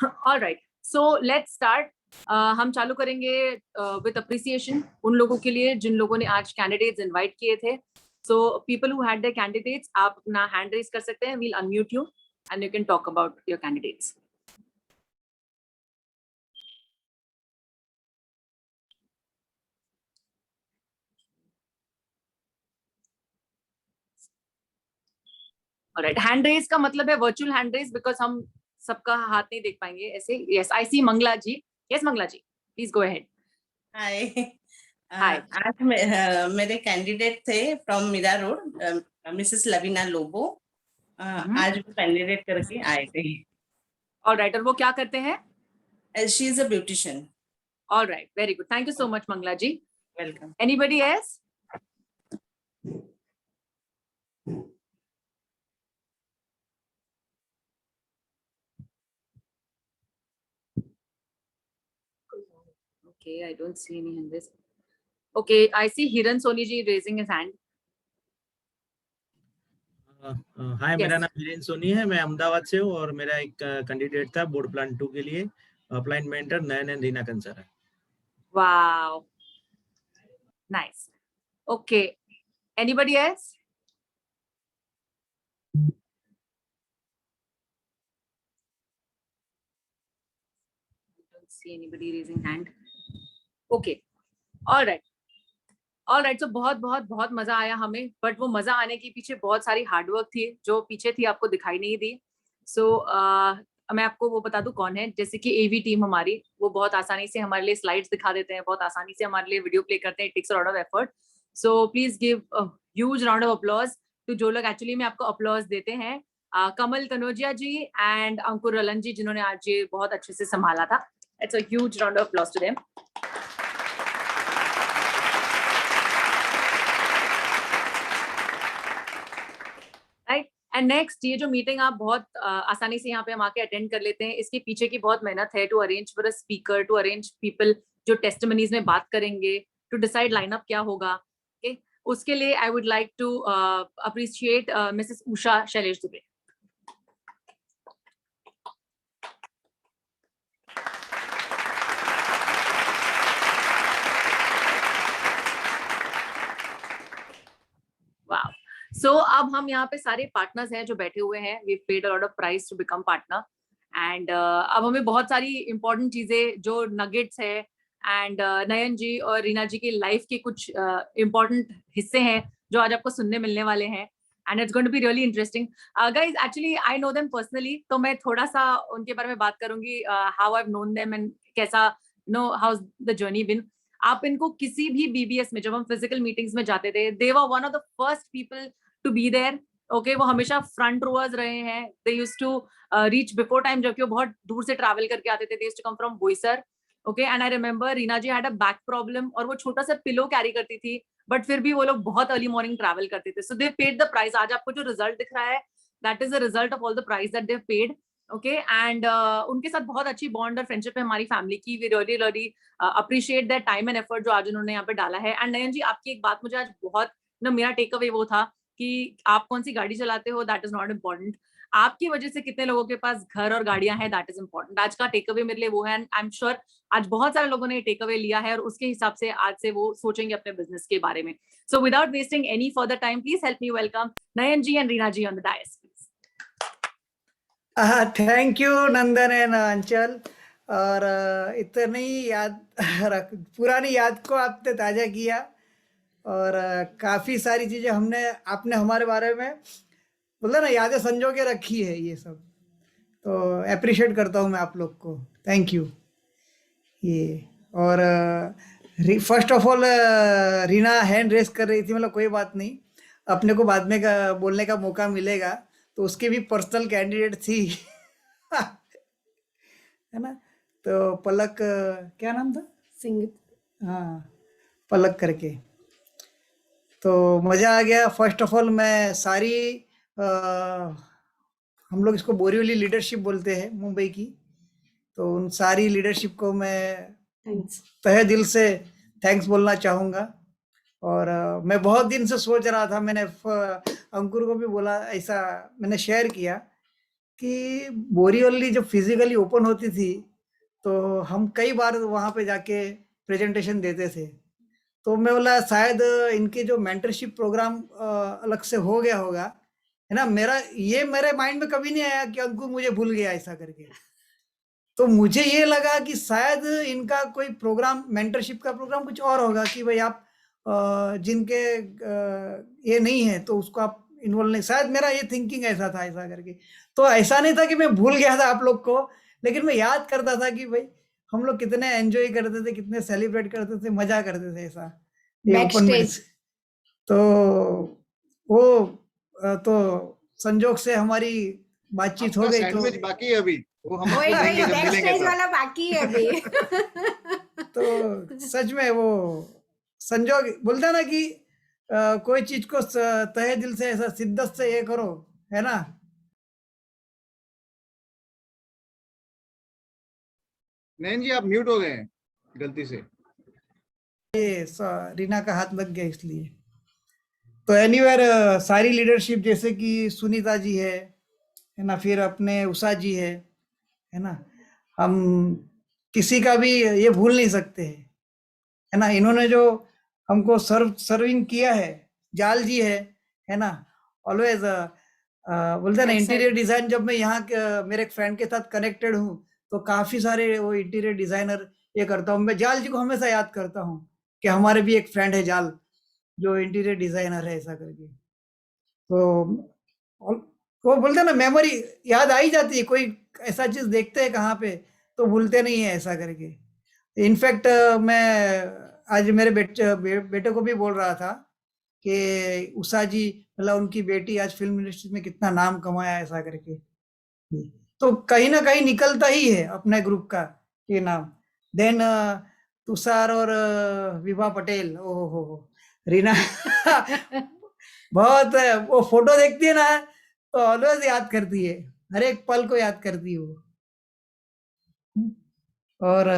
All right, so let's start. हम चालू करेंगे विद अप्रिसिएशन उन लोगों के लिए जिन लोगों ने आज कैंडिडेट्स इनवाइट किए थे। So people who had the candidates, आप अपना हैंड रेज कर सकते हैं। We'll unmute you and you can talk about your candidates. Alright, hand raise का मतलब है वर्चुअल हैंड रेज, बिकॉज हम सबका हाथ नहीं देख पाएंगे ऐसे। Yes, I see Mangala ji. Yes Mangala ji, please go ahead. Hi. Hi. आज मेरे कैंडिडेट थे from Mira Road, Mrs Lavina Lobo. आज वो कैंडिडेट करके आए थे। ऑलराइट, और वो क्या करते हैं? She is a beautician. Alright, very good, thank you so much Mangala ji. Welcome. Anybody else? Okay, I don't see any hand raised. Okay, I see Hiran Soni ji raising his hand. हाय, मेरा Yes. नाम हिरेन सोनी है। मैं अहमदाबाद से हूँ और मेरा एक candidate था बोर्ड प्लान 2 के लिए। Applied mentor Nayan and Reena Kansar है। Wow, nice. Okay, anybody else? I don't see anybody raising hand. Okay, all right. All right, तो बहुत बहुत बहुत मजा आया हमें, बट वो मजा आने के पीछे बहुत सारी हार्डवर्क थी जो पीछे थी, आपको दिखाई नहीं दी। सो मैं आपको वो बता दूं कौन है। जैसे कि एवी टीम हमारी, वो बहुत आसानी से हमारे लिए स्लाइड्स दिखा देते हैं, बहुत आसानी से हमारे लिए वीडियो प्ले करते हैं। It takes a lot of effort, so please give a huge round of applause to जो लोग एक्चुअली में आपको अपलॉज देते हैं। कमल कनौजिया जी एंड अंकुर रलन जी, जिन्होंने आज ये बहुत अच्छे से संभाला था। It's a huge round of applause to them. Right, and next, ये जो मीटिंग आप बहुत आसानी से यहाँ पे हम आके अटेंड कर लेते हैं, इसके पीछे की बहुत मेहनत है to arrange for a speaker, to arrange people जो टेस्टिमनीज में बात करेंगे, टू डिसाइड लाइनअप क्या होगा। ओके, उसके लिए I would like to appreciate Mrs Usha Shailesh Dubey. वाह, सो अब हम यहाँ पे सारे पार्टनर्स हैं जो बैठे हुए हैं। We paid a lot of price to become partner, and अब हमें बहुत सारी इंपॉर्टेंट चीजें जो नगेट्स है, एंड नयन जी और रीना जी की लाइफ के कुछ इंपॉर्टेंट हिस्से हैं जो आज आपको सुनने मिलने वाले हैं, and it's going to be really interesting. Guys, actually I know them personally, तो मैं थोड़ा सा उनके बारे में बात करूंगी, how I have known them and कैसा know how the journey been. आप इनको किसी भी बीबीएस में, जब हम फिजिकल मीटिंग्स में जाते थे, they were one of the first people to be there. Okay, वो हमेशा फ्रंट रोअर्स रहे हैं। They used to reach before time, जबकि वो बहुत दूर से ट्रैवल करके आते थे। They used to come from Boisar. Okay, and I remember Reena ji had a back problem और वो छोटा सा पिलो कैरी करती थी, बट फिर भी वो लोग बहुत अर्ली मॉर्निंग ट्रैवल करते थे। सो दे पेड द प्राइस। आज आपको जो रिजल्ट दिख रहा है, that is the result of all the price that they paid. Okay, and उनके साथ बहुत अच्छी बॉन्ड और फ्रेंडशिप है हमारी फैमिली की। We really really appreciate that time and effort जो आज उन्होंने यहाँ पे डाला है। एंड नयन जी, आपकी एक बात मुझे आज बहुत ना, मेरा टेक अवे वो था कि आप कौन सी गाड़ी चलाते हो, दैट इज नॉट इम्पोर्टेंट। आपकी वजह से कितने लोगों के पास घर और गाड़ियां हैं, दैट इज इम्पोर्टेंट। आज का टेक अवे मेरे लिए वो है, एंड आई एम श्योर आज बहुत सारे लोगों ने टेक अवे लिया है और उसके हिसाब से आज से वो सोचेंगे अपने बिजनेस के बारे में। So without wasting any further time, please help me welcome Nayan ji and Reena ji on the dais. Thank you Nandan and Anchal. और इतनी याद पुरानी याद को आपने ताज़ा किया, और काफ़ी सारी चीज़ें आपने हमारे बारे में बोला ना, यादें संजो के रखी है ये सब। तो अप्रिशिएट करता हूँ मैं आप लोग को, थैंक यू। ये और first of all Reena hand raise कर रही थी, मतलब कोई बात नहीं, अपने को बाद में बोलने का मौका मिलेगा। तो उसकी भी पर्सनल कैंडिडेट थी है ना। तो पलक, क्या नाम था? सिंह। हाँ, पलक करके। तो मज़ा आ गया। फर्स्ट ऑफ ऑल मैं सारी हम लोग इसको बोरीवली लीडरशिप बोलते हैं मुंबई की, तो उन सारी लीडरशिप को मैं तहे दिल से थैंक्स बोलना चाहूँगा। और मैं बहुत दिन से सोच रहा था, मैंने अंकुर को भी बोला, ऐसा मैंने शेयर किया कि बोरीवली जब फिजिकली ओपन होती थी तो हम कई बार वहाँ पे जाके प्रेजेंटेशन देते थे। तो मैं बोला शायद इनके जो मेंटरशिप प्रोग्राम अलग से हो गया होगा, है ना। मेरे माइंड में कभी नहीं आया कि अंकुर मुझे भूल गया ऐसा करके। तो मुझे ये लगा कि शायद इनका कोई प्रोग्राम, मेंटरशिप का प्रोग्राम कुछ और होगा कि भाई आप जिनके ये नहीं है तो उसको आप इन्वॉल्व नहीं, शायद मेरा ये थिंकिंग ऐसा था ऐसा करके। तो ऐसा नहीं था कि मैं भूल गया था आप लोग को, लेकिन मैं याद करता था कि भाई हम लोग कितने एंजॉय करते थे, कितने सेलिब्रेट करते थे, मजा करते थे ऐसा ये ओपन में। तो वो तो संजोग से हमारी बातचीत हो गई। तो सैंडविच बाकी है अभी, वो हम वही आपको वही देंगे जब बैक मिलेंगे स्टेज तब। वाला बाकी है अभी। तो सच में वो संजोग बोलता ना कि कोई चीज को तहे दिल से ऐसा शिद्दत से ये करो, है ना। नयन जी आप म्यूट हो गए हैं गलती से। ये रीना का हाथ लग गया इसलिए। तो एनीवेयर सारी लीडरशिप जैसे कि सुनीता जी है ना, फिर अपने उषा जी है ना, हम किसी का भी ये भूल नहीं सकते है ना। इन्होंने जो हमको सर्विंग किया है, जाल जी है ना, ऑलवेज बोलते हैं ना इंटीरियर डिजाइन। जब मैं यहाँ मेरे एक फ्रेंड के साथ कनेक्टेड हूँ तो काफी सारे वो इंटीरियर डिजाइनर ये करता हूँ। मैं जाल जी को हमेशा याद करता हूँ कि हमारे भी एक फ्रेंड है जाल जो इंटीरियर डिजाइनर है ऐसा करके। तो वो बोलते हैं ना मेमोरी याद आ ही जाती है, कोई ऐसा चीज देखते हैं कहाँ पे तो भूलते नहीं है ऐसा करके। इनफैक्ट मैं आज मेरे बेटे को भी बोल रहा था कि उषा जी मतलब उनकी बेटी आज फिल्म इंडस्ट्री में कितना नाम कमाया ऐसा करके। तो कहीं ना कहीं निकलता ही है अपने ग्रुप का ये नाम। देन तुषार और विभा पटेल, ओहो हो रीना बहुत वो फोटो देखती है ना तो ऑलवेज याद करती है, हर एक पल को याद करती है वो। और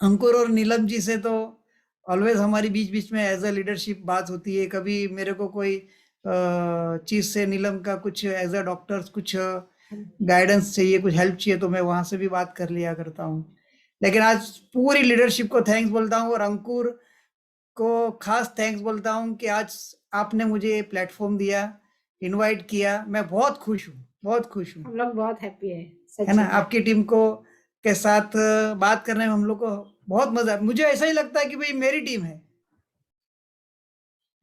अंकुर और नीलम जी से तो ऑलवेज हमारी बीच बीच में एज अ लीडरशिप बात होती है। कभी मेरे को कोई चीज से नीलम का कुछ एज अ डॉक्टर कुछ गाइडेंस चाहिए, कुछ हेल्प चाहिए तो मैं वहां से भी बात कर लिया करता हूँ। लेकिन आज पूरी लीडरशिप को थैंक्स बोलता हूँ और अंकुर को खास थैंक्स बोलता हूँ कि आज आपने मुझे प्लेटफॉर्म दिया, इनवाइट किया। मैं बहुत खुश हूँ, बहुत खुश हूँ। हम लोग बहुत हैप्पी है ना, आपकी टीम को के साथ बात करने में हम लोग को बहुत मजा। मुझे ऐसा ही लगता है कि भाई मेरी टीम है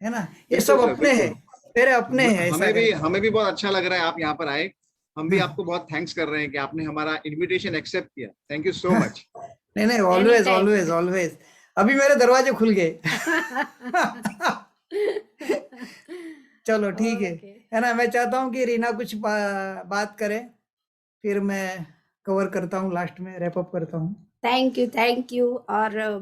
ना, ये सब अपने हैं, मेरे अपने हैं। हमें भी बहुत अच्छा लग रहा है आप यहाँ पर आए। हम भी आपको बहुत थैंक्स कर रहे हैं कि आपने हमारा इनविटेशन एक्सेप्ट किया। Thank you so much. नहीं ऑलवेज ऑलवेज ऑलवेज। अभी मेरे दरवाजे खुल गए। चलो ठीक है ना। मैं चाहता हूँ कि रीना कुछ बात करे, फिर मैं कवर करता हूँ, लास्ट में रैप अप करता हूँ। Thank you. और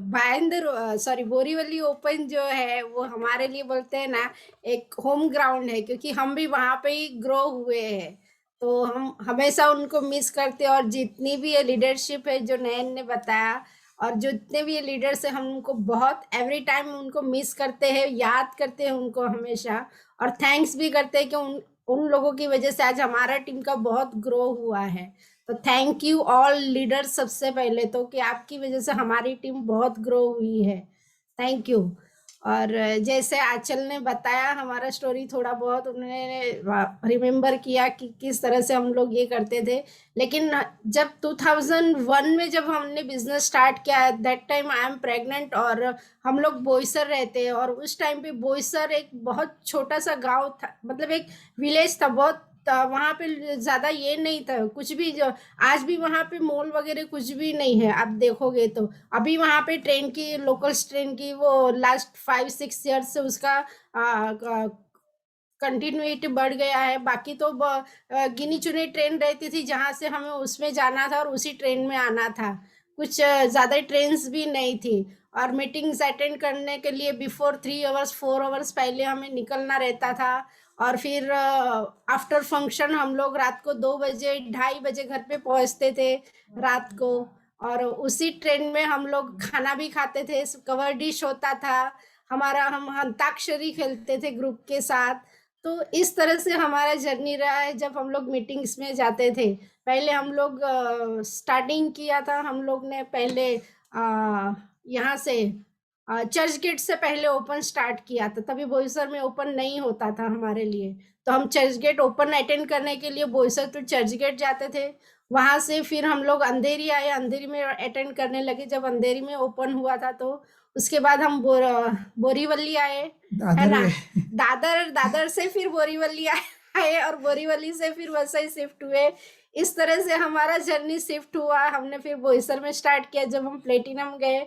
बोरीवली ओपन जो है वो हमारे लिए बोलते हैं ना एक होम ग्राउंड है, क्योंकि हम भी वहाँ पे ही ग्रो हुए हैं। तो हम हमेशा उनको मिस करते हैं। और जितनी भी ये लीडरशिप है जो नयन ने बताया, और जितने भी ये लीडर्स हैं हम उनको बहुत एवरी टाइम उनको मिस करते हैं, याद करते हैं उनको हमेशा। और थैंक्स भी करते हैं कि उन लोगों की वजह से आज हमारा टीम का बहुत ग्रो हुआ है। तो थैंक यू ऑल लीडर्स सबसे पहले तो, कि आपकी वजह से हमारी टीम बहुत ग्रो हुई है। Thank you. और जैसे आंचल ने बताया हमारा स्टोरी थोड़ा बहुत उन्होंने रिमेम्बर किया कि किस तरह से हम लोग ये करते थे। लेकिन जब 2001 में जब हमने बिजनेस स्टार्ट किया, that time I am pregnant और हम लोग बोईसर रहते हैं। और उस टाइम पे बोईसर एक बहुत छोटा सा गांव था, मतलब एक विलेज था बहुत। वहाँ पे ज्यादा ये नहीं था कुछ भी, जो आज भी वहाँ पे मॉल वगैरह कुछ भी नहीं है आप देखोगे तो। अभी वहाँ पे ट्रेन की, लोकल ट्रेन की वो लास्ट 5-6 ईयर्स से उसका कंटिन्यूटी बढ़ गया है। बाकी तो गिनी चुनी ट्रेन रहती थी जहाँ से हमें उसमें जाना था और उसी ट्रेन में आना था। कुछ ज़्यादा ट्रेन्स भी नहीं थी। और मीटिंग्स अटेंड करने के लिए बिफोर 3 आवर्स 4 आवर्स पहले हमें निकलना रहता था। और फिर आफ्टर फंक्शन हम लोग रात को 2 बजे 2:30 बजे घर पे पहुंचते थे रात को। और उसी ट्रेन में हम लोग खाना भी खाते थे, कवर डिश होता था हमारा, हम अंताक्षरी खेलते थे ग्रुप के साथ। तो इस तरह से हमारा जर्नी रहा है जब हम लोग मीटिंग्स में जाते थे। पहले हम लोग स्टार्टिंग किया था, हम लोग ने पहले यहाँ से चर्च गेट से पहले ओपन स्टार्ट किया था, तभी बोईसर में ओपन नहीं होता था हमारे लिए। तो हम चर्च गेट ओपन अटेंड करने के लिए बोईसर टू चर्च गेट जाते थे। वहां से फिर हम लोग अंधेरी आए, अंधेरी में अटेंड करने लगे। जब अंधेरी में ओपन हुआ था तो उसके बाद हम बोरीवली आए, है ना। दादर से फिर बोरीवली आए और बोरीवली से फिर वसई शिफ्ट हुए। इस तरह से हमारा जर्नी शिफ्ट हुआ। हमने फिर बोईसर में स्टार्ट किया। जब हम प्लेटिनम गए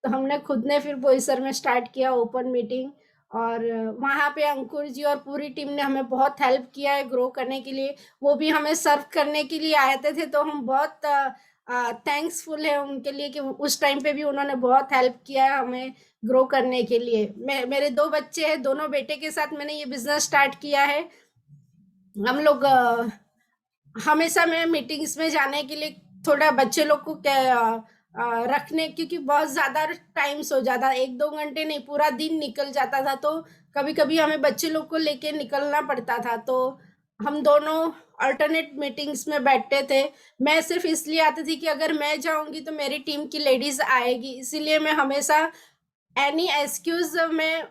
तो हमने खुद ने फिर बोईसर में स्टार्ट किया ओपन मीटिंग, और वहाँ पे अंकुर जी और पूरी टीम ने हमें बहुत हेल्प किया है ग्रो करने के लिए। वो भी हमें सर्व करने के लिए आए थे, तो हम बहुत थैंक्सफुल है उनके लिए कि उस टाइम पे भी उन्होंने बहुत हेल्प किया है हमें ग्रो करने के लिए। मेरे 2 बच्चे हैं, दोनों बेटे के साथ मैंने ये बिजनेस स्टार्ट किया है। हम लोग हमेशा मैं मीटिंग्स में जाने के लिए थोड़ा बच्चे लोग को रखने, क्योंकि बहुत ज्यादा टाइम्स हो जाता, 1-2 घंटे नहीं पूरा दिन निकल जाता था, तो कभी कभी हमें बच्चे लोग को लेके निकलना पड़ता था। तो हम दोनों अल्टरनेट मीटिंग्स में बैठते थे। मैं सिर्फ इसलिए आती थी कि अगर मैं जाऊंगी तो मेरी टीम की लेडीज आएगी, इसीलिए मैं हमेशा एनी एक्सक्यूज में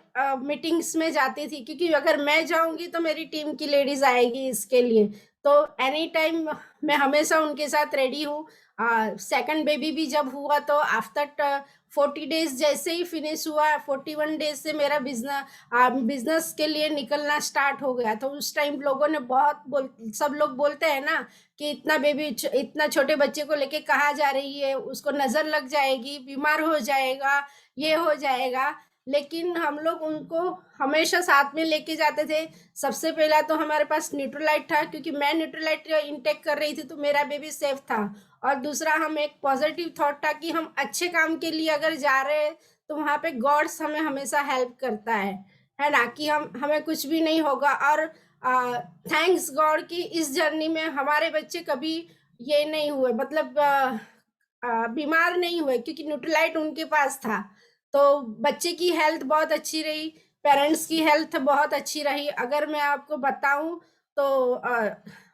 मीटिंग्स में जाती थी, क्योंकि अगर मैं जाऊंगी तो मेरी टीम की लेडीज आएगी इसके लिए। तो एनी टाइम मैं हमेशा उनके साथ रेडी हूँ। सेकंड बेबी भी जब हुआ तो आफ्टर 40 डेज जैसे ही फिनिश हुआ, 41 डेज से मेरा बिजनेस के लिए निकलना स्टार्ट हो गया। तो उस टाइम लोगों ने सब लोग बोलते हैं ना कि इतना छोटे बच्चे को लेके कहाँ जा रही है, उसको नजर लग जाएगी, बीमार हो जाएगा, ये हो जाएगा। लेकिन हम लोग उनको हमेशा साथ में लेके जाते थे। सबसे पहला तो हमारे पास न्यूट्रोलाइट था, क्योंकि मैं न्यूट्रोलाइट इनटेक कर रही थी तो मेरा बेबी सेफ था। और दूसरा, हम एक पॉजिटिव थॉट था कि हम अच्छे काम के लिए अगर जा रहे हैं तो वहाँ पे गॉड्स हमें हमेशा हेल्प करता है ना, कि हमें कुछ भी नहीं होगा। और थैंक्स गॉड कि इस जर्नी में हमारे बच्चे कभी ये नहीं हुए, मतलब बीमार नहीं हुए, क्योंकि न्यूट्रोलाइट उनके पास था। तो बच्चे की हेल्थ बहुत अच्छी रही, पेरेंट्स की हेल्थ बहुत अच्छी रही। अगर मैं आपको बताऊं तो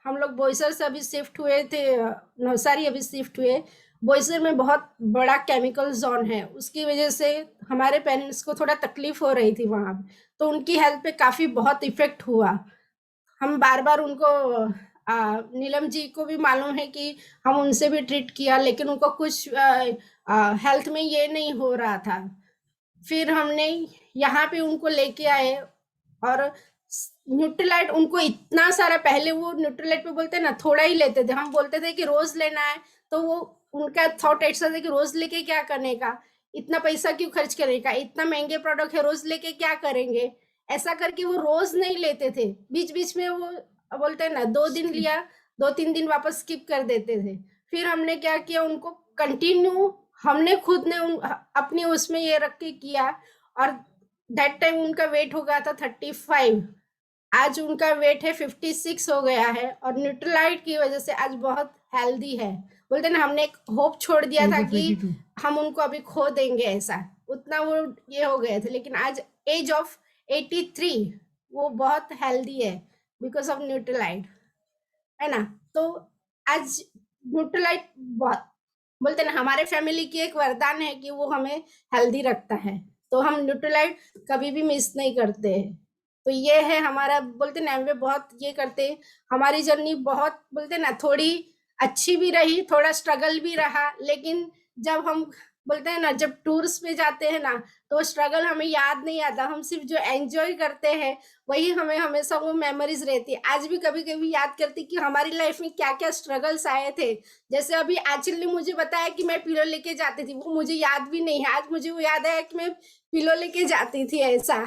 हम लोग बोईसर से अभी शिफ्ट हुए थे, नवसारी अभी शिफ्ट हुए। बोईसर में बहुत बड़ा केमिकल जोन है, उसकी वजह से हमारे पेरेंट्स को थोड़ा तकलीफ हो रही थी वहाँ, तो उनकी हेल्थ पे काफ़ी बहुत इफेक्ट हुआ। हम बार बार उनको नीलम जी को भी मालूम है कि हम उनसे भी ट्रीट किया, लेकिन उनको कुछ हेल्थ में ये नहीं हो रहा था। फिर हमने यहाँ पे उनको लेके आए, और न्यूट्रीलाइट उनको इतना सारा, पहले वो न्यूट्रीलाइट पे बोलते ना थोड़ा ही लेते थे, हम बोलते थे कि रोज लेना है, तो वो उनका थॉट ऐसा था कि रोज लेके क्या करने का, इतना पैसा क्यों खर्च करने का, इतना महंगे प्रोडक्ट है, रोज लेके क्या करेंगे। ऐसा करके वो रोज नहीं लेते थे, बीच बीच में वो बोलते हैं ना 2 दिन लिया, 2-3 दिन वापस स्किप कर देते थे। फिर हमने क्या किया, उनको कंटिन्यू हमने खुद ने अपनी उसमें ये रख के किया, और दैट टाइम उनका वेट हो गया था 35, आज उनका वेट है 56 हो गया है, और न्यूट्रीलाइट की वजह से आज बहुत हेल्दी है। बोलते ना, हमने एक होप छोड़ दिया था कि हम उनको अभी खो देंगे, ऐसा उतना वो ये हो गए थे, लेकिन आज एज ऑफ 83 वो बहुत हेल्दी है बिकॉज ऑफ न्यूट्रीलाइट, है ना। तो आज न्यूट्रीलाइट बहुत, बोलते ना, हमारे फैमिली की एक वरदान है कि वो हमें हेल्दी रखता है, तो हम न्यूट्रीलाइट कभी भी मिस नहीं करते हैं। तो ये है हमारा, बोलते ना, वे बहुत ये करते हैं। हमारी जर्नी बहुत, बोलते ना, थोड़ी अच्छी भी रही, थोड़ा स्ट्रगल भी रहा, लेकिन जब हम बोलते हैं ना, जब टूर्स पे जाते हैं ना, तो स्ट्रगल हमें याद नहीं आता, हम सिर्फ जो एंजॉय करते हैं वही हमें हमेशा वो मेमोरीज रहती है। आज भी कभी कभी याद करती कि हमारी लाइफ में क्या क्या स्ट्रगल्स आए थे। जैसे अभी आंचल ने मुझे बताया कि मैं पिलो लेके जाती थी, वो मुझे याद भी नहीं है। आज मुझे वो याद है कि मैं पिलो लेके जाती थी, ऐसा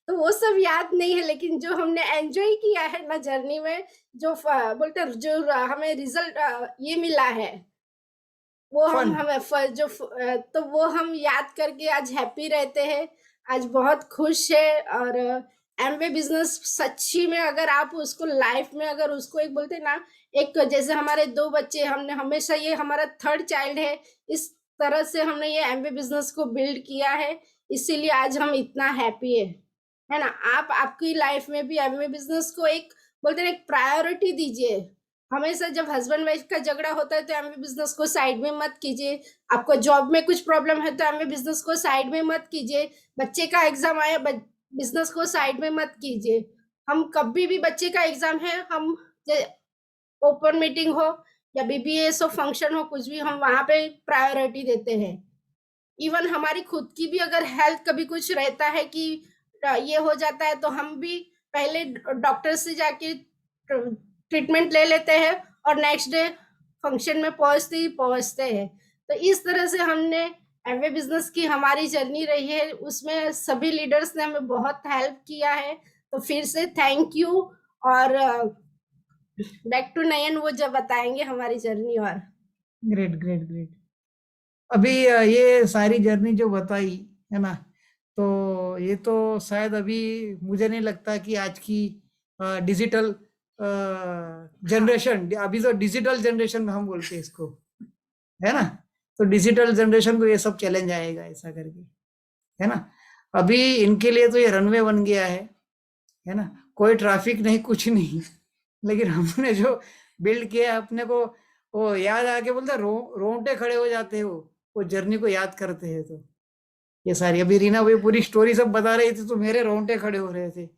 तो वो सब याद नहीं है, लेकिन जो हमने एंजॉय किया है ना जर्नी में, जो बोलते जो हमें रिजल्ट ये मिला है, वो हमें जो तो वो हम याद करके आज हैप्पी रहते हैं, आज बहुत खुश है। और एमवे बिजनेस सच्ची में, अगर आप उसको लाइफ में, अगर उसको एक बोलते ना, एक जैसे हमारे 2 बच्चे, हमने हमेशा, ये हमारा 3rd चाइल्ड है, इस तरह से हमने ये एमवे बिजनेस को बिल्ड किया है, इसीलिए आज हम इतना हैप्पी है। है ना। आप आपकी लाइफ में भी एमवे बिजनेस को एक बोलते हैं एक प्रायोरिटी दीजिए। हमेशा जब हस्बैंड वाइफ का झगड़ा होता है तो एमवे बिजनेस को साइड में मत कीजिए। आपको जॉब में कुछ प्रॉब्लम है तो एमवे बिजनेस को साइड में मत कीजिए। बच्चे का एग्जाम आया, बिजनेस को साइड में मत कीजिए। हम कभी भी बच्चे का एग्जाम है, हम ओपन मीटिंग हो या बीबीएस हो, फंक्शन हो, कुछ भी, हम वहां पे प्रायोरिटी देते हैं। इवन हमारी खुद की भी अगर हेल्थ कभी कुछ रहता है कि ये हो जाता है तो हम भी पहले डॉक्टर से जाके ट्रीटमेंट ले लेते हैं और नेक्स्ट डे फंक्शन में पहुंचते हैं। तो इस तरह से हमने एमवे बिजनेस की हमारी जर्नी रही है, उसमें सभी लीडर्स ने हमें बहुत हेल्प किया है। तो फिर से थैंक यू। और बैक टू नयन, वो जब बताएंगे हमारी जर्नी। और ग्रेट ग्रेट ग्रेट। अभी ये सारी जर्नी जो बताई है ना, तो ये तो शायद अभी मुझे नहीं लगता कि आज की डिजिटल जनरेशन, अभी तो डिजिटल जनरेशन में हम बोलते हैं इसको, है ना, तो डिजिटल जनरेशन को ये सब चैलेंज आएगा ऐसा करके, है ना। अभी इनके लिए तो ये रनवे बन गया है ना, कोई ट्रैफिक नहीं, कुछ नहीं, लेकिन हमने जो बिल्ड किया अपने को, वो याद आके बोलते रोंगटे खड़े हो जाते हैं वो जर्नी को याद करते हैं। तो ये सारी अभी रीना भाई पूरी स्टोरी सब बता रही थी तो मेरे रोंगटे खड़े हो रहे थे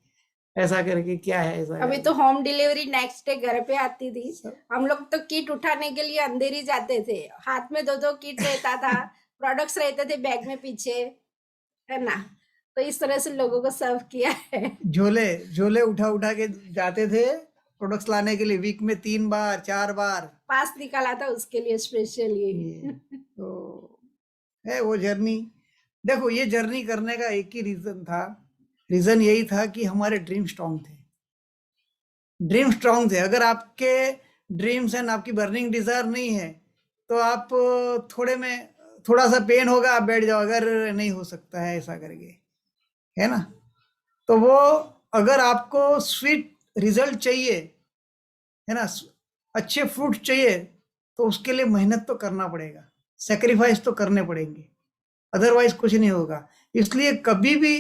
ऐसा करके। क्या है ऐसा, अभी तो होम डिलीवरी नेक्स्ट डे घर पे आती थी। हम लोग तो किट उठाने के लिए अंदर ही जाते थे, हाथ में 2-2 किट रहता था, प्रोडक्ट्स रहते थे बैग में पीछे, है ना। तो इस तरह से लोगों को सर्व किया है। झोले उठा के जाते थे प्रोडक्ट्स लाने के लिए, वीक में 3 बार 4 बार पास निकाला था उसके लिए स्पेशली। तो है वो जर्नी। देखो ये जर्नी करने का एक ही रीजन यही था कि हमारे ड्रीम स्ट्रांग थे। अगर आपके ड्रीम्स एंड आपकी बर्निंग डिजायर नहीं है तो आप थोड़ा सा पेन होगा, आप बैठ जाओ, अगर नहीं हो सकता है ऐसा करके, है ना। तो वो अगर आपको स्वीट रिजल्ट चाहिए, है ना, अच्छे फ्रूट चाहिए, तो उसके लिए मेहनत तो करना पड़ेगा, सेक्रीफाइस तो करने पड़ेंगे, अदरवाइज कुछ नहीं होगा। इसलिए कभी भी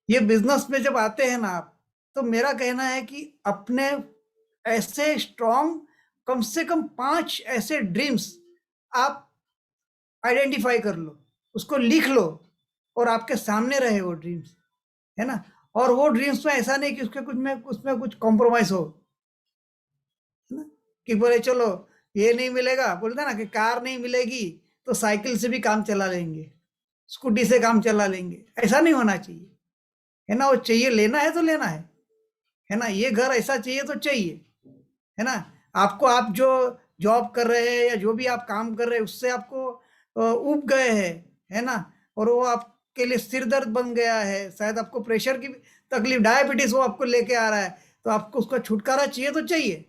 ये बिजनेस में जब आते हैं ना आप, तो मेरा कहना है कि अपने ऐसे स्ट्रॉन्ग कम से कम 5 ऐसे ड्रीम्स आप आइडेंटिफाई कर लो, उसको लिख लो और आपके सामने रहे वो ड्रीम्स, है ना। और वो ड्रीम्स में ऐसा नहीं कि उसमें कुछ कॉम्प्रोमाइज हो, है ना, कि बोले चलो ये नहीं मिलेगा, बोलते ना कि कार नहीं मिलेगी तो साइकिल से भी काम चला लेंगे, स्कूटी से काम चला लेंगे, ऐसा नहीं होना चाहिए, है ना। वो चाहिए, लेना है तो लेना है ना। ये घर ऐसा चाहिए तो चाहिए, है ना। आपको, आप जो जॉब कर रहे हैं या जो भी आप काम कर रहे हैं उससे आपको उब गए हैं, है ना, और वो आपके लिए सिर दर्द बन गया है, शायद आपको प्रेशर की तकलीफ, डायबिटीज वो आपको लेके आ रहा है, तो आपको उसका छुटकारा चाहिए तो चाहिए,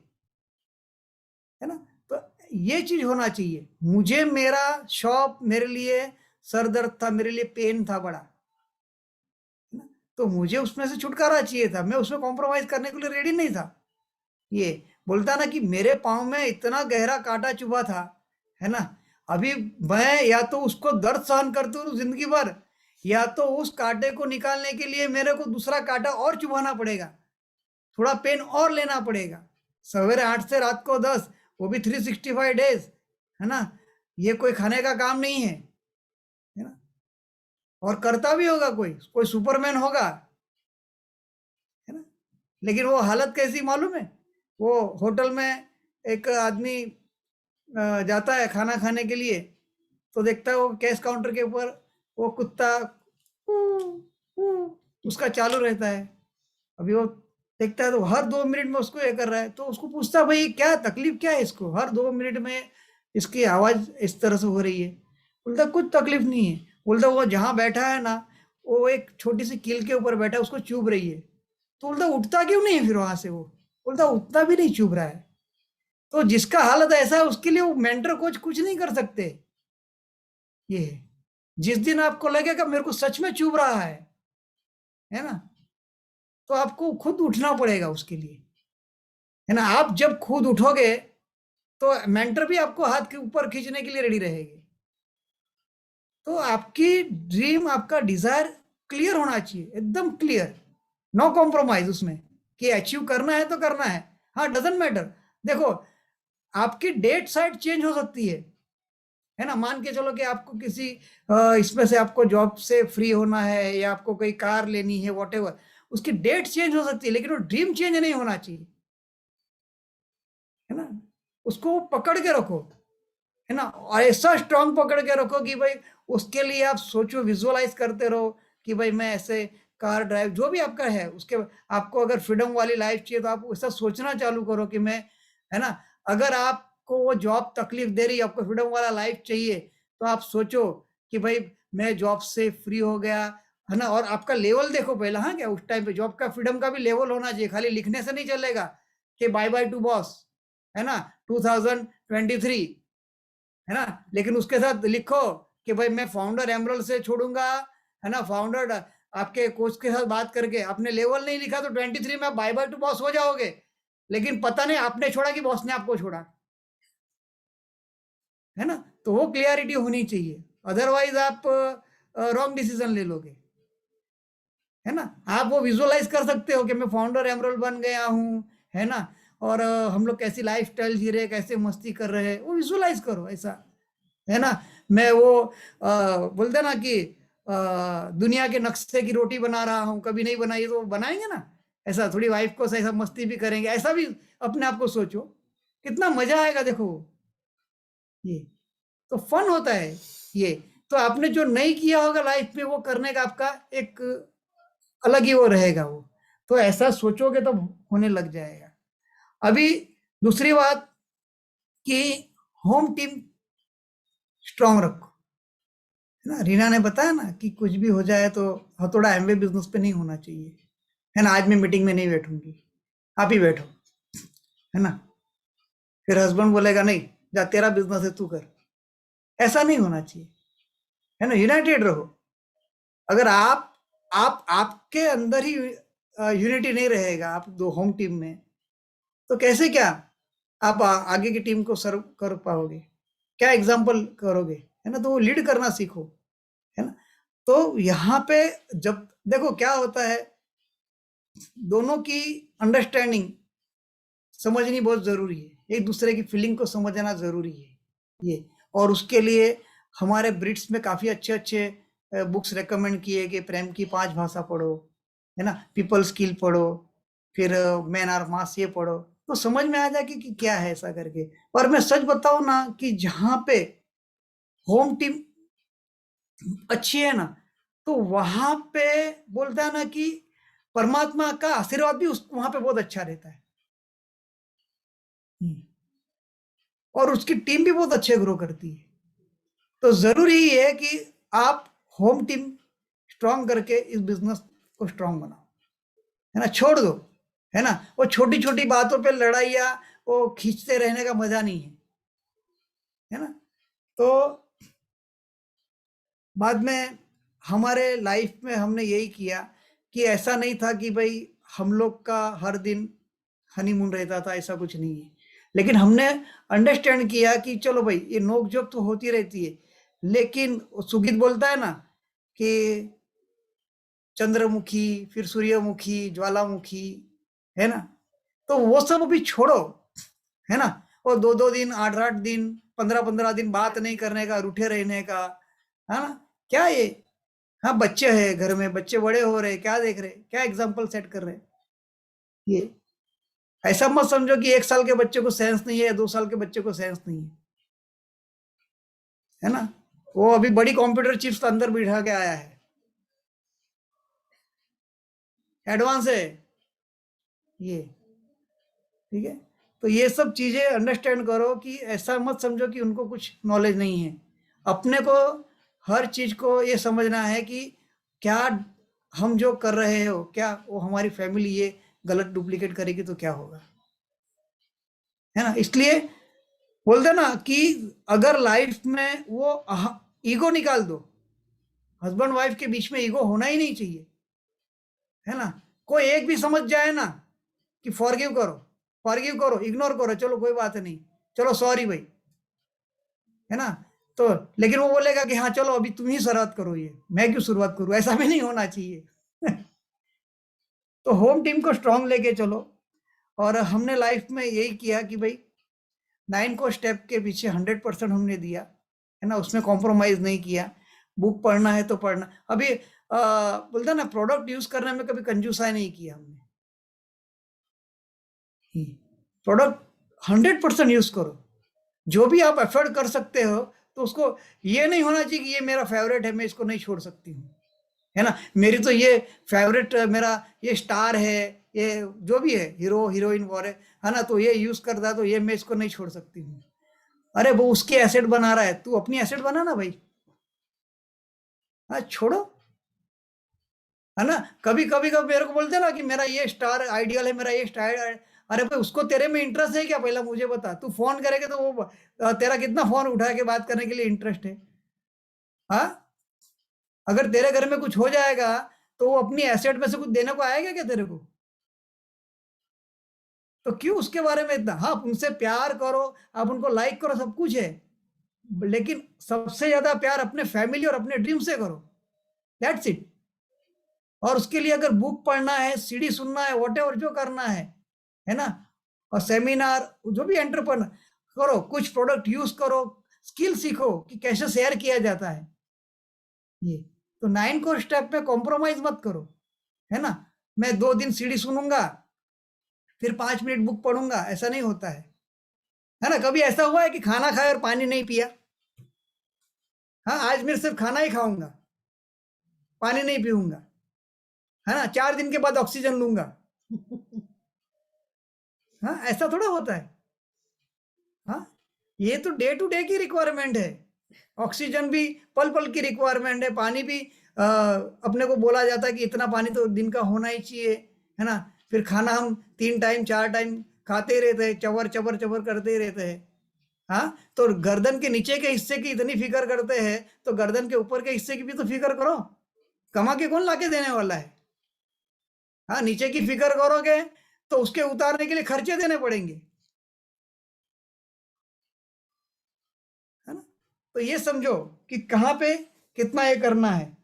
है ना। तो ये चीज होना चाहिए। मुझे मेरा शॉप मेरे लिए सर दर्द था, मेरे लिए पेन था बड़ा, है ना, तो मुझे उसमें से छुटकारा चाहिए था, मैं उसमें कॉम्प्रोमाइज करने के लिए रेडी नहीं था। ये बोलता ना कि मेरे पाँव में इतना गहरा कांटा चुभा था, है ना, अभी मैं या तो उसको दर्द सहन करता हूँ जिंदगी भर, या तो उस कांटे को निकालने के लिए मेरे को दूसरा कांटा और चुभाना पड़ेगा, थोड़ा पेन और लेना पड़ेगा, सवेरे 8 से रात को 10, वो भी 365 डेज, है ना। ये कोई खाने का काम नहीं है ना। और करता भी होगा कोई सुपरमैन होगा, है ना। लेकिन वो हालत कैसी मालूम है, वो होटल में एक आदमी जाता है खाना खाने के लिए, तो देखता है वो कैश काउंटर के ऊपर वो कुत्ता उसका चालू रहता है। अभी वो देखता है तो हर 2 मिनट में उसको ये कर रहा है, तो उसको पूछता है भाई क्या तकलीफ क्या है इसको, हर 2 मिनट में इसकी आवाज इस तरह से हो रही है। बोलता कुछ तकलीफ नहीं है। बोलता वो जहाँ बैठा है ना, वो एक छोटी सी कील के ऊपर बैठा है, उसको चुभ रही है। तो बोलता उठता क्यों नहीं है फिर वहां से, वो बोलता उतना भी नहीं चुभ रहा है। तो जिसका हालत ऐसा है उसके लिए वो मेंटर कोच कुछ नहीं कर सकते। ये जिस दिन आपको लगेगा मेरे को सच में चुभ रहा है ना, तो आपको खुद उठना पड़ेगा उसके लिए, है ना। आप जब खुद उठोगे तो मेंटर भी आपको हाथ के ऊपर खींचने के लिए रेडी रहेगी। तो आपकी ड्रीम, आपका डिजायर क्लियर होना चाहिए, एकदम क्लियर, नो कॉम्प्रोमाइज उसमें, कि अचीव करना है तो करना है। हाँ, डजंट मैटर। देखो, आपकी डेट साइड चेंज हो सकती है ना। मान के चलो कि आपको किसी इसमें से आपको जॉब से फ्री होना है या आपको कोई कार लेनी है, वॉटेवर, उसकी डेट चेंज हो सकती है, लेकिन वो ड्रीम चेंज नहीं होना चाहिए, है ना। उसको पकड़ के रखो, है ना, और ऐसा स्ट्रांग पकड़ के रखो कि भाई उसके लिए आप सोचो, विजुअलाइज करते रहो कि भाई मैं ऐसे कार ड्राइव, जो भी आपका है उसके, आपको अगर फ्रीडम वाली लाइफ चाहिए तो आप ऐसा सोचना चालू करो कि मैं, है ना, अगर आपको वो जॉब तकलीफ दे रही है, आपको फ्रीडम वाला लाइफ चाहिए, तो आप सोचो कि भाई मैं जॉब से फ्री हो गया, है ना। और आपका लेवल देखो पहले, हाँ, क्या उस टाइम पे जॉब का फ्रीडम का भी लेवल होना चाहिए। खाली लिखने से नहीं चलेगा कि बाय बाय टू बॉस, है ना, 2023, है ना, लेकिन उसके साथ लिखो कि भाई मैं फाउंडर एमरल्ड से छोड़ूंगा, है ना, फाउंडर आपके कोच के साथ बात करके। आपने लेवल नहीं लिखा तो 23 में आप बाय बाय टू बॉस हो जाओगे, लेकिन पता नहीं आपने छोड़ा कि बॉस ने आपको छोड़ा, है ना। तो वो क्लियरिटी होनी चाहिए, अदरवाइज आप रॉन्ग डिसीजन ले लोगे, है ना। आप वो विजुअलाइज कर सकते हो कि मैं फाउंडर एमरल्ड बन गया हूँ, है ना, और हम लोग कैसी लाइफ स्टाइल जी रहे, कैसे मस्ती कर रहे हैं, वो विजुअलाइज करो ऐसा, है ना। मैं वो बोलते ना कि दुनिया के नक्शे की रोटी बना रहा हूँ, कभी नहीं बनाई तो बनाएंगे ना, ऐसा थोड़ी वाइफ को ऐसा मस्ती भी करेंगे, ऐसा भी अपने आप को सोचो, कितना मजा आएगा। देखो ये तो फन होता है ये। तो आपने जो नहीं किया होगा लाइफ में, वो करने का आपका एक अलग ही वो रहेगा वो। तो ऐसा सोचोगे तो होने लग जाएगा। अभी दूसरी बात कि होम टीम स्ट्रांग रखो, है ना। रीना ने बताया ना कि कुछ भी हो जाए तो हथौड़ा एमवे बिजनेस पे नहीं होना चाहिए, है ना। आज मैं मीटिंग में नहीं बैठूंगी, आप ही बैठो, है ना। फिर हस्बैंड बोलेगा नहीं जा तेरा बिजनेस है तू कर, ऐसा नहीं होना चाहिए, है ना। यूनाइटेड रहो। अगर आप आपके अंदर ही यूनिटी नहीं रहेगा, आप दो होम टीम में, तो कैसे क्या आप आगे की टीम को सर्व कर पाओगे, क्या एग्जाम्पल करोगे, है ना। तो वो लीड करना सीखो, है ना। तो यहाँ पे जब देखो क्या होता है, दोनों की अंडरस्टैंडिंग समझनी बहुत जरूरी है, एक दूसरे की फीलिंग को समझना जरूरी है ये। और उसके लिए हमारे ब्रिट्स में काफी अच्छे अच्छे बुक्स रेकमेंड किए कि प्रेम की 5 भाषा पढ़ो, है ना, पीपल स्किल पढ़ो, फिर मैन आर मास ये पढ़ो, तो समझ में आ जाएगी कि क्या है ऐसा करके। और मैं सच बताऊं ना कि जहां पे होम टीम अच्छी है ना, तो वहां पे बोलता है ना कि परमात्मा का आशीर्वाद भी उस वहां पे बहुत अच्छा रहता है। और उसकी टीम भी बहुत अच्छे ग्रो करती है। तो जरूरी ही है कि आप होम टीम स्ट्रांग करके इस बिजनेस को स्ट्रांग बनाओ, है ना। छोड़ दो, है ना, वो छोटी छोटी बातों पे लड़ाइयाँ वो खींचते रहने का मजा नहीं है ना। तो बाद में हमारे लाइफ में हमने यही किया कि ऐसा नहीं था कि भाई हम लोग का हर दिन हनीमून रहता था, ऐसा कुछ नहीं है। लेकिन हमने अंडरस्टैंड किया कि चलो भाई ये नोक झोंक तो होती रहती है, लेकिन सुगीत बोलता है ना कि चंद्रमुखी, फिर सूर्यमुखी, ज्वालामुखी, है ना। तो वो सब अभी छोड़ो, है ना। और 2-2 दिन, 8-8 दिन, 15-15 दिन बात नहीं करने का, रूठे रहने का, है ना, क्या ये। हाँ, बच्चे हैं घर में, बच्चे बड़े हो रहे, क्या देख रहे, क्या एग्जाम्पल सेट कर रहे, ये ऐसा मत समझो कि 1 साल के बच्चे को सेंस नहीं है, 2 साल के बच्चे को सेंस नहीं है ना। वो अभी बड़ी कंप्यूटर चिप्स अंदर बिठा के आया है, एडवांस है ये, ठीक है। तो ये सब चीजें अंडरस्टैंड करो कि ऐसा मत समझो कि उनको कुछ नॉलेज नहीं है। अपने को हर चीज को ये समझना है कि क्या हम जो कर रहे हो, क्या वो हमारी फैमिली ये गलत डुप्लीकेट करेगी तो क्या होगा, है ना। इसलिए बोलते ना कि अगर लाइफ में वो ईगो निकाल दो, हस्बैंड वाइफ के बीच में ईगो होना ही नहीं चाहिए, है ना। कोई एक भी समझ जाए ना कि फॉरगिव करो, इग्नोर करो, चलो कोई बात नहीं, चलो सॉरी भाई, है ना। तो लेकिन वो बोलेगा कि हाँ चलो अभी तुम ही शुरुआत करो, ये मैं क्यों शुरुआत करूं, ऐसा भी नहीं होना चाहिए तो होम टीम को स्ट्रांग लेके चलो। और हमने लाइफ में यही किया कि भाई 9 को स्टेप के पीछे 100% हमने दिया, है ना, उसमें कॉम्प्रोमाइज नहीं किया। बुक पढ़ना है तो पढ़ना। अभी बोलते ना, प्रोडक्ट यूज करने में कभी कंजूसाई नहीं किया हमने। प्रोडक्ट 100% यूज करो, जो भी आप एफर्ट कर सकते हो। तो उसको ये नहीं होना चाहिए कि ये मेरा फेवरेट है, मैं इसको नहीं छोड़ सकती हूँ, है ना, मेरी तो ये फेवरेट, मेरा ये स्टार है, ये जो भी है, हीरो हीरोइन वो है ना, तो ये यूज करता है तो ये मैं इसको नहीं छोड़ सकती हूँ। अरे वो उसके एसेट बना रहा है, तू अपनी एसेट बना ना भाई। हाँ, छोड़ो, है ना। कभी कभी कभी मेरे को बोलते हैं ना कि मेरा ये स्टार आइडियल है, मेरा ये स्टार। अरे भाई, उसको तेरे में इंटरेस्ट है क्या, पहला मुझे बता। तू फोन करेगा तो वो तेरा कितना फोन उठा के बात करने के लिए इंटरेस्ट है। हाँ, अगर तेरे घर में कुछ हो जाएगा तो वो अपनी एसेट में से कुछ देने को आएगा क्या तेरे को? तो क्यों उसके बारे में इतना। हाँ, उनसे प्यार करो, आप उनको लाइक करो, सब कुछ है, लेकिन सबसे ज्यादा प्यार अपने फैमिली और अपने ड्रीम से करो। That's it. और उसके लिए अगर बुक पढ़ना है, सीडी सुनना है, व्हाटएवर जो करना है ना, और सेमिनार जो भी एंटरप्रेन्योर करो, कुछ प्रोडक्ट यूज करो, स्किल सीखो कि कैसे शेयर किया जाता है। ये तो 9 को स्टेप में कॉम्प्रोमाइज मत करो, है ना। मैं 2 दिन सीडी सुनूंगा, फिर 5 मिनट बुक पढ़ूंगा, ऐसा नहीं होता है ना। कभी ऐसा हुआ है कि खाना खाया और पानी नहीं पिया? हाँ, आज मैं सिर्फ खाना ही खाऊंगा, पानी नहीं पीऊंगा, है ना, 4 दिन के बाद ऑक्सीजन लूंगा। हाँ, ऐसा थोड़ा होता है। हाँ, ये तो डे टू डे की रिक्वायरमेंट है। ऑक्सीजन भी पल पल की रिक्वायरमेंट है, पानी भी अपने को बोला जाता है कि इतना पानी तो दिन का होना ही चाहिए, है ना। फिर खाना हम 3 टाइम 4 टाइम खाते ही रहते हैं, चबर चबर चबर करते ही रहते हैं। हाँ, तो गर्दन के नीचे के हिस्से की इतनी फिक्र करते हैं, तो गर्दन के ऊपर के हिस्से की भी तो फिक्र करो। कमा के कौन लाके देने वाला है? हाँ, नीचे की फिक्र करोगे तो उसके उतारने के लिए खर्चे देने पड़ेंगे, है ना। तो ये समझो कि कहाँ पे कितना ये करना है।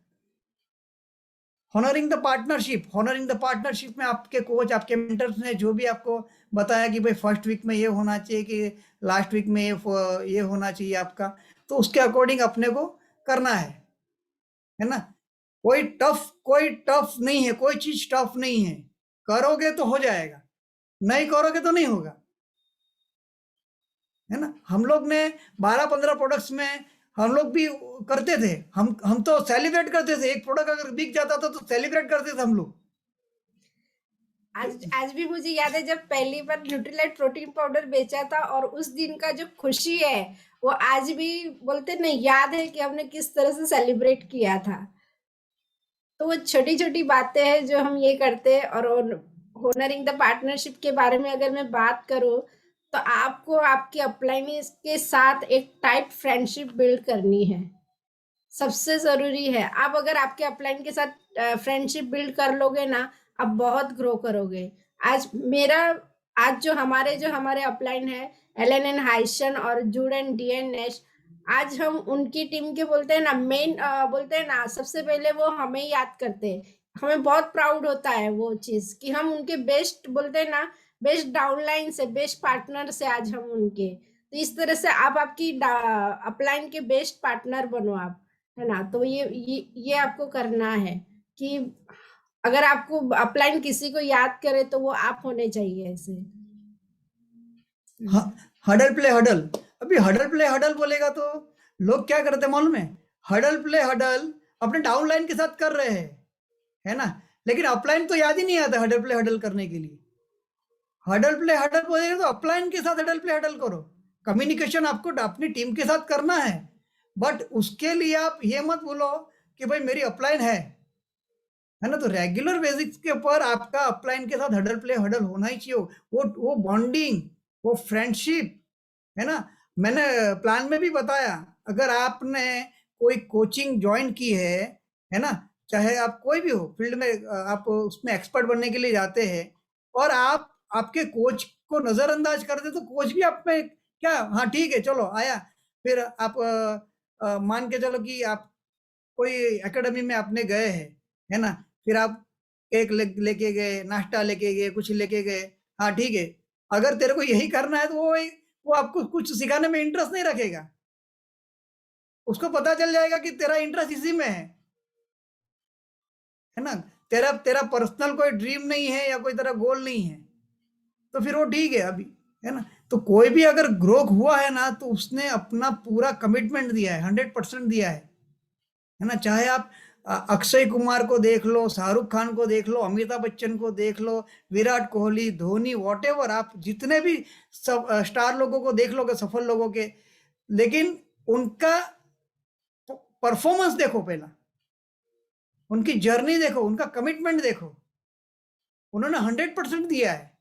Honouring the partnership, honouring the partnership में आपके कोच, आपके मेंटर्स ने जो भी आपको बताया कि भाई फर्स्ट वीक में ये होना चाहिए, कि लास्ट वीक में ये होना चाहिए आपका, तो उसके अकॉर्डिंग अपने को करना है ना। कोई टफ नहीं है, कोई चीज टफ नहीं है। करोगे तो हो जाएगा, नहीं करोगे तो नहीं होगा, है ना। हम लोग ने 12-15 प्रोडक्ट्स में हम लोग भी करते थे। हम तो सेलिब्रेट करते थे, एक प्रोडक्ट अगर बिक जाता था तो सेलिब्रेट करते थे हम लोग। आज भी मुझे याद है जब पहली बार न्यूट्रीलाइट प्रोटीन पाउडर बेचा था, और उस दिन का जो खुशी है वो आज भी बोलते नहीं याद है कि हमने किस तरह से सेलिब्रेट किया था। तो वो छोटी छोटी बातें हैं जो हम ये करते हैं। और होनरिंग द पार्टनरशिप के बारे में अगर मैं बात करूं, तो आपको आपके अपलाइन के साथ एक टाइट फ्रेंडशिप बिल्ड करनी है, सबसे जरूरी है। आप अगर आपके अपलाइन के साथ फ्रेंडशिप बिल्ड कर लोगे ना, आप बहुत ग्रो करोगे। आज जो हमारे अपलाइन है, एलएनएन हाइशन और जूडन डीएन नेश, आज हम उनकी टीम के बोलते हैं ना, सबसे पहले वो हमें याद करते हैं। हमें बहुत प्राउड होता है वो चीज कि हम उनके बेस्ट बोलते हैं ना, बेस्ट डाउनलाइन से, बेस्ट पार्टनर से आज हम उनके। तो इस तरह से आप आपकी अपलाइन के बेस्ट पार्टनर बनो आप, है ना। तो ये आपको करना है कि अगर आपको अपलाइन किसी को याद करे तो वो आप होने चाहिए ऐसे। हडल प्ले हडल, अभी हडल प्ले हडल बोलेगा तो लोग क्या करते हैं मालूम है? हडल प्ले हडल अपने डाउनलाइन के साथ कर रहे हैं, है ना, लेकिन अपलाइन तो याद ही नहीं आता हडल प्ले हडल करने के लिए। हडल प्ले हडल बोलेगा तो अपलाइन के साथ हडल प्ले हडल करो। कम्युनिकेशन आपको अपनी टीम के साथ करना है, बट उसके लिए आप ये मत बोलो कि भाई मेरी अपलाइन है ना। तो रेगुलर बेसिक्स के ऊपर आपका अपलाइन के साथ हडल प्ले हडल होना ही चाहिए। वो बॉन्डिंग, वो फ्रेंडशिप, है ना। मैंने प्लान में भी बताया, अगर आपने कोई कोचिंग ज्वाइन की है ना, चाहे आप कोई भी हो फील्ड में, आप उसमें एक्सपर्ट बनने के लिए जाते हैं, और आप आपके कोच को नजरअंदाज कर दे, तो कोच भी आप में क्या, हाँ ठीक है चलो आया, फिर आप मान के चलो कि आप कोई एकेडमी में आपने गए हैं, है ना, फिर आप केक लेके गए, नाश्ता लेके गए, कुछ लेके गए, हाँ ठीक है। अगर तेरे को यही करना है तो वो आपको कुछ सिखाने में इंटरेस्ट नहीं रखेगा। उसको पता चल जाएगा कि तेरा इंटरेस्ट इसी में है ना, तेरा पर्सनल कोई ड्रीम नहीं है या कोई तेरा गोल नहीं है, तो फिर वो ठीक है अभी, है ना। तो कोई भी अगर ग्रो हुआ है ना, तो उसने अपना पूरा कमिटमेंट दिया है, 100% दिया है ना। चाहे आप अक्षय कुमार को देख लो, शाहरुख खान को देख लो, अमिताभ बच्चन को देख लो, विराट कोहली, धोनी, वॉटेवर, आप जितने भी सब स्टार लोगों को देख लोगे, सफल लोगों के, लेकिन उनका परफॉर्मेंस देखो, पहला उनकी जर्नी देखो, उनका कमिटमेंट देखो। उन्होंने 100% दिया है,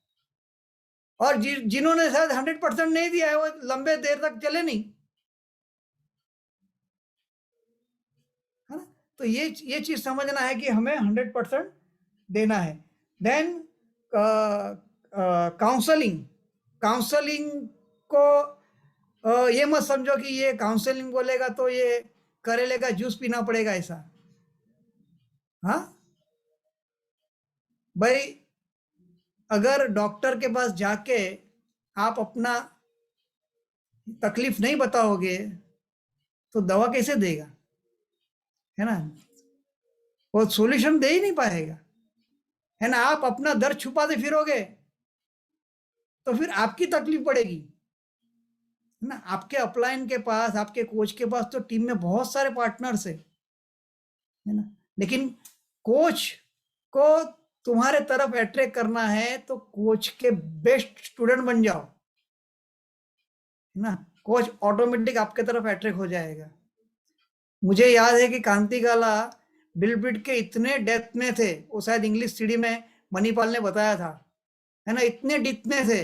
और जिन्होंने शायद 100% नहीं दिया है वो लंबे देर तक चले नहीं, है ना। तो ये चीज समझना है कि हमें 100% देना है। देन काउंसलिंग को ये मत समझो कि ये काउंसलिंग बोलेगा तो ये करेले का जूस पीना पड़ेगा, ऐसा। हाँ भाई, अगर डॉक्टर के पास जाके आप अपना तकलीफ नहीं बताओगे तो दवा कैसे देगा, है ना। वो सॉल्यूशन दे ही नहीं पाएगा, है ना। आप अपना दर्द छुपाते फिरोगे तो फिर आपकी तकलीफ पड़ेगी, है ना। आपके अपलाइन के पास, आपके कोच के पास तो टीम में बहुत सारे पार्टनर्स है ना, लेकिन कोच को तुम्हारे तरफ अट्रैक्ट करना है तो कोच के बेस्ट स्टूडेंट बन जाओ, है ना। कोच ऑटोमेटिक आपके तरफ अट्रैक्ट हो जाएगा। मुझे याद है कि कांति गाला बिलबिट के इतने डेप्थ में थे, वो शायद इंग्लिश सीडी में मणिपाल ने बताया था, है ना, इतने डेप्थ में थे।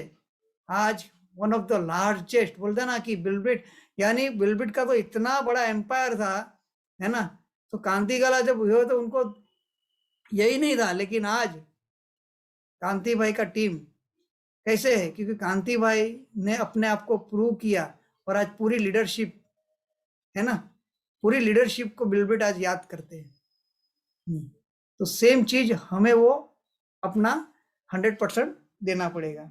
आज वन ऑफ द लार्जेस्ट, बोलते ना कि बिलबिट, यानी बिलबिट का तो इतना बड़ा एम्पायर था, है ना। तो कांति गाला जब हुए तो उनको यही नहीं था, लेकिन आज कांति भाई का टीम कैसे है, क्योंकि कांति भाई ने अपने आप को प्रूव किया, और आज पूरी लीडरशिप, है ना, पूरी लीडरशिप को बिलबिट आज याद करते हैं। तो सेम चीज हमें वो अपना 100% देना पड़ेगा।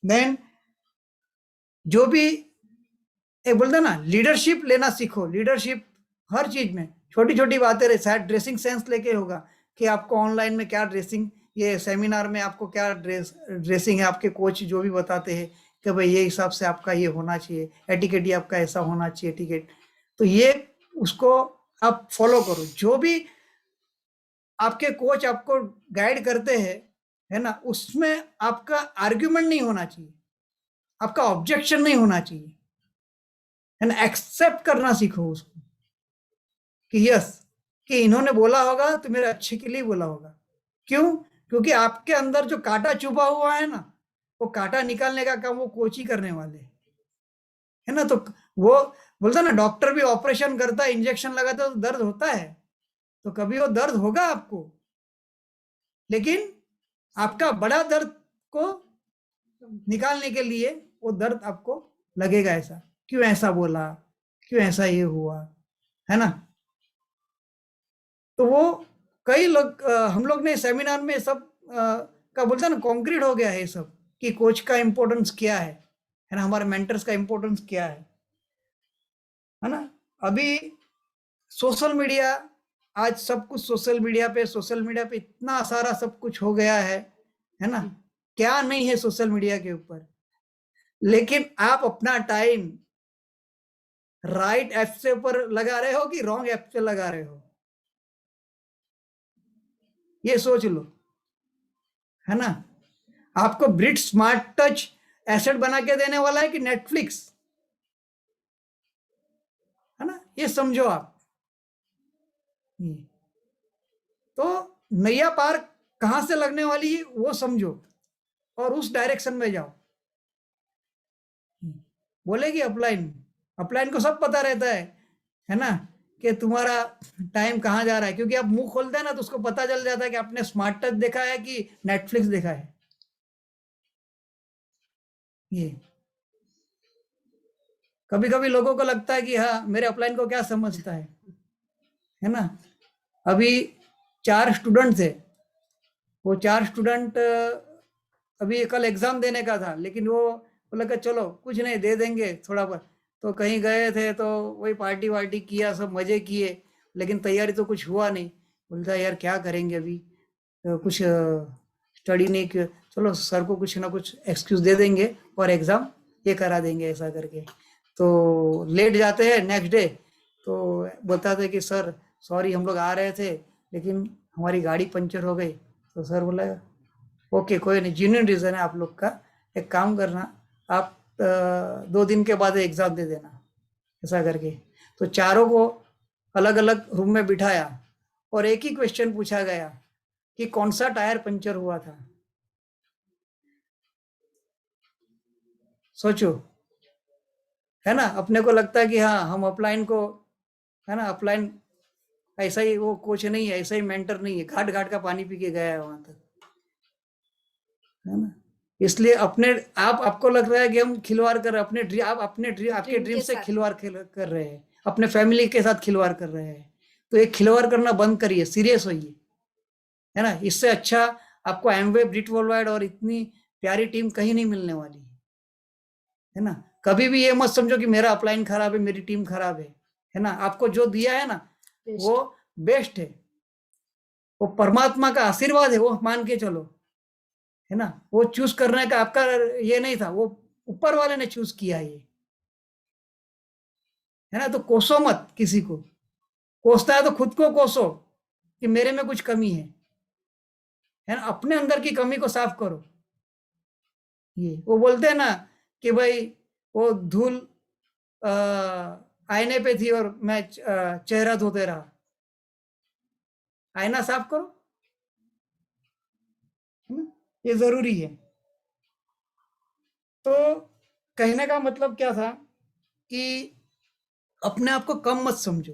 देन जो भी एक बोलते ना, लीडरशिप लेना सीखो। लीडरशिप हर चीज में, छोटी छोटी बातें रहे, शायद ड्रेसिंग सेंस लेके होगा कि आपको ऑनलाइन में क्या ड्रेसिंग, ये सेमिनार में आपको क्या ड्रेसिंग है, आपके कोच जो भी बताते हैं कि भाई ये हिसाब से आपका ये होना चाहिए, एटिकेट ये आपका ऐसा होना चाहिए, एटिकेट, तो ये उसको आप फॉलो करो। जो भी आपके कोच आपको गाइड करते हैं, है ना, उसमें आपका आर्ग्यूमेंट नहीं होना चाहिए, आपका ऑब्जेक्शन नहीं होना चाहिए, है ना। एक्सेप्ट करना सीखो उसको कि यस, कि इन्होंने बोला होगा तो मेरे अच्छे के लिए बोला होगा। क्यों? क्योंकि आपके अंदर जो कांटा चुभा हुआ है ना, वो कांटा निकालने का काम वो कोच ही करने वाले, है ना। तो वो बोलता ना, डॉक्टर भी ऑपरेशन करता है, इंजेक्शन लगाता है तो दर्द होता है, तो कभी वो दर्द होगा आपको, लेकिन आपका बड़ा दर्द को निकालने के लिए वो दर्द आपको लगेगा, ऐसा क्यों ऐसा बोला, क्यों ऐसा ये हुआ, है ना। तो वो कई लोग, हम लोग ने सेमिनार में सब का बोलता ना, कॉन्क्रीट हो गया है ये सब, कि कोच का इंपॉर्टेंस क्या है ना, हमारे मेंटर्स का इंपॉर्टेंस क्या है ना। अभी सोशल मीडिया, आज सब कुछ सोशल मीडिया पे इतना सारा सब कुछ हो गया है ना, क्या नहीं है सोशल मीडिया के ऊपर। लेकिन आप अपना टाइम राइट ऐप से ऊपर लगा रहे हो कि रॉन्ग ऐप से लगा रहे हो, ये सोच लो, है ना। आपको ब्रिट स्मार्ट टच एसेट बना के देने वाला है कि नेटफ्लिक्स, है ना, ये समझो आप। तो नैया पार कहां से लगने वाली है वो समझो और उस डायरेक्शन में जाओ। बोलेगी अपलाइन को सब पता रहता है ना, कि तुम्हारा टाइम कहाँ जा रहा है, क्योंकि आप मुंह खोलते हैं ना तो उसको पता चल जाता है कि आपने स्मार्ट टच देखा है कि नेटफ्लिक्स देखा है। ये कभी कभी लोगों को लगता है कि हाँ, मेरे अपलाइन को क्या समझता है ना। अभी 4 स्टूडेंट थे, वो 4 स्टूडेंट अभी कल एग्जाम देने का था, लेकिन वो बोला कि चलो कुछ नहीं दे देंगे थोड़ा बहुत, तो कहीं गए थे तो वही पार्टी वार्टी किया, सब मजे किए, लेकिन तैयारी तो कुछ हुआ नहीं। बोलता यार क्या करेंगे अभी, तो कुछ स्टडी नहीं किया, चलो सर को कुछ ना कुछ एक्सक्यूज दे देंगे और एग्जाम ये करा देंगे ऐसा करके। तो लेट जाते हैं नेक्स्ट डे, तो बोलता था कि सर सॉरी हम लोग आ रहे थे लेकिन हमारी गाड़ी पंचर हो गई। तो सर बोला ओके कोई नहीं, जेन्युइन रीज़न है आप लोग का, एक काम करना आप 2 दिन के बाद एग्ज़ाम दे देना ऐसा करके। तो चारों को अलग अलग रूम में बिठाया और एक ही क्वेश्चन पूछा गया कि कौन सा टायर पंचर हुआ था। सोचो, है ना, अपने को लगता है कि हाँ हम अपलाइन को, है ना, अपलाइन ऐसा ही वो कोच नहीं है, ऐसा ही मेंटर नहीं है, घाट घाट का पानी पी के गया है वहां तक, है ना। इसलिए अपने आपको लग रहा है कि हम खिलवाड़ कर रहे हैं आपके ड्रीम से खिलवाड़ कर रहे हैं, अपने फैमिली के साथ खिलवाड़ कर रहे हैं। तो एक खिलवाड़ करना बंद करिए, सीरियस होइए, है ना। इससे अच्छा आपको एमवे, ब्रिट वर्ल्डवाइड और इतनी प्यारी टीम कहीं नहीं मिलने वाली है ना। कभी भी ये मत समझो कि मेरा अपलाइन खराब है, मेरी टीम खराब है ना। आपको जो दिया है ना वो बेस्ट है, वो परमात्मा का आशीर्वाद है, वो मान के चलो, है ना। वो चूज करने का आपका ये नहीं था, वो ऊपर वाले ने चूज किया ये, है ना। तो कोसो मत किसी को, कोसता है तो खुद को कोसो कि मेरे में कुछ कमी है ना। अपने अंदर की कमी को साफ करो। ये वो बोलते हैं ना कि भाई वो धूल आईने पे थी और मैं चेहरा धोते रहा, आईना साफ करो, है ना, ये जरूरी है। तो कहने का मतलब क्या था कि अपने आप को कम मत समझो,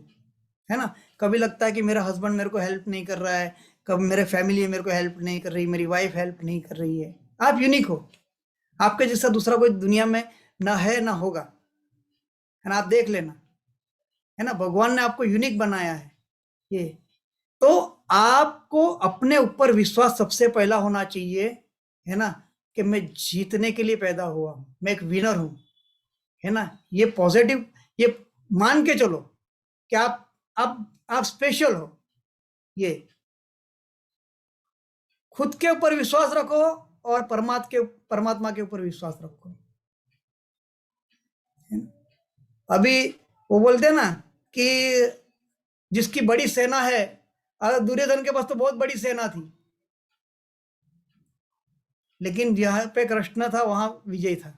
है ना। कभी लगता है कि मेरा हस्बैंड मेरे को हेल्प नहीं कर रहा है, कभी मेरे फैमिली मेरे को हेल्प नहीं कर रही, मेरी वाइफ हेल्प नहीं कर रही है। आप यूनिक हो, आपके जैसा दूसरा कोई दुनिया में ना है ना होगा, है ना। आप देख लेना, है ना, भगवान ने आपको यूनिक बनाया है ये। तो आपको अपने ऊपर विश्वास सबसे पहला होना चाहिए, है ना, कि मैं जीतने के लिए पैदा हुआ हूं, मैं एक विनर हूं, है ना। ये पॉजिटिव, ये मान के चलो कि आप स्पेशल हो। ये खुद के ऊपर विश्वास रखो और परमात्मा के ऊपर विश्वास रखो। अभी वो बोलते हैं ना कि जिसकी बड़ी सेना है, दुर्योधन के पास तो बहुत बड़ी सेना थी, लेकिन जहां पे कृष्ण था वहां विजय था।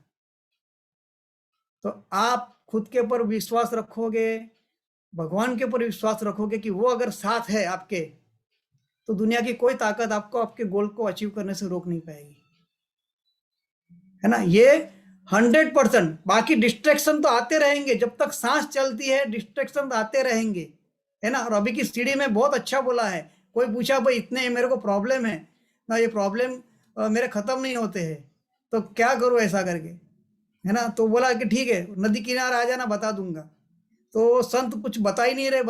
तो आप खुद के ऊपर विश्वास रखोगे, भगवान के ऊपर विश्वास रखोगे कि वो अगर साथ है आपके, तो दुनिया की कोई ताकत आपको आपके गोल को अचीव करने से रोक नहीं पाएगी, है ना। ये 100%। बाकी डिस्ट्रैक्शन तो आते रहेंगे, जब तक सांस चलती है डिस्ट्रैक्शन तो आते रहेंगे, है ना। और अभी की सीढ़ी में बहुत अच्छा बोला है, कोई पूछा भाई इतने मेरे को प्रॉब्लम है ना, ये प्रॉब्लम मेरे खत्म नहीं होते हैं, तो क्या करूं ऐसा करके, है ना। तो बोला कि ठीक है नदी किनारे आ जाना, बता दूंगा। तो संत कुछ बता ही नहीं रहे,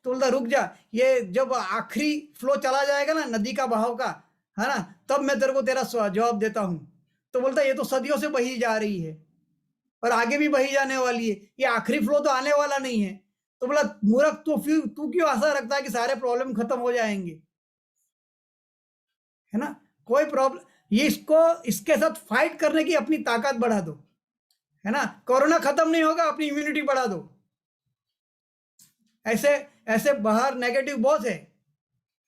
तो बोलता रुक जा, ये जब आखिरी फ्लो चला जाएगा ना नदी का बहाव का, है ना, तब मैं तेरे को तेरा जवाब देता हूँ। तो बोलता ये तो सदियों से बही जा रही है और आगे भी बही जाने वाली है, ये आखिरी फ्लो तो आने वाला नहीं है। तो बोला मूर्ख, तू क्यों आशा रखता है कि सारे प्रॉब्लम खत्म हो जाएंगे, है ना। कोई प्रॉब्लम, ये इसके साथ फाइट करने की अपनी ताकत बढ़ा दो, है ना। कोरोना खत्म नहीं होगा, अपनी इम्यूनिटी बढ़ा दो। ऐसे बाहर नेगेटिव बहुत है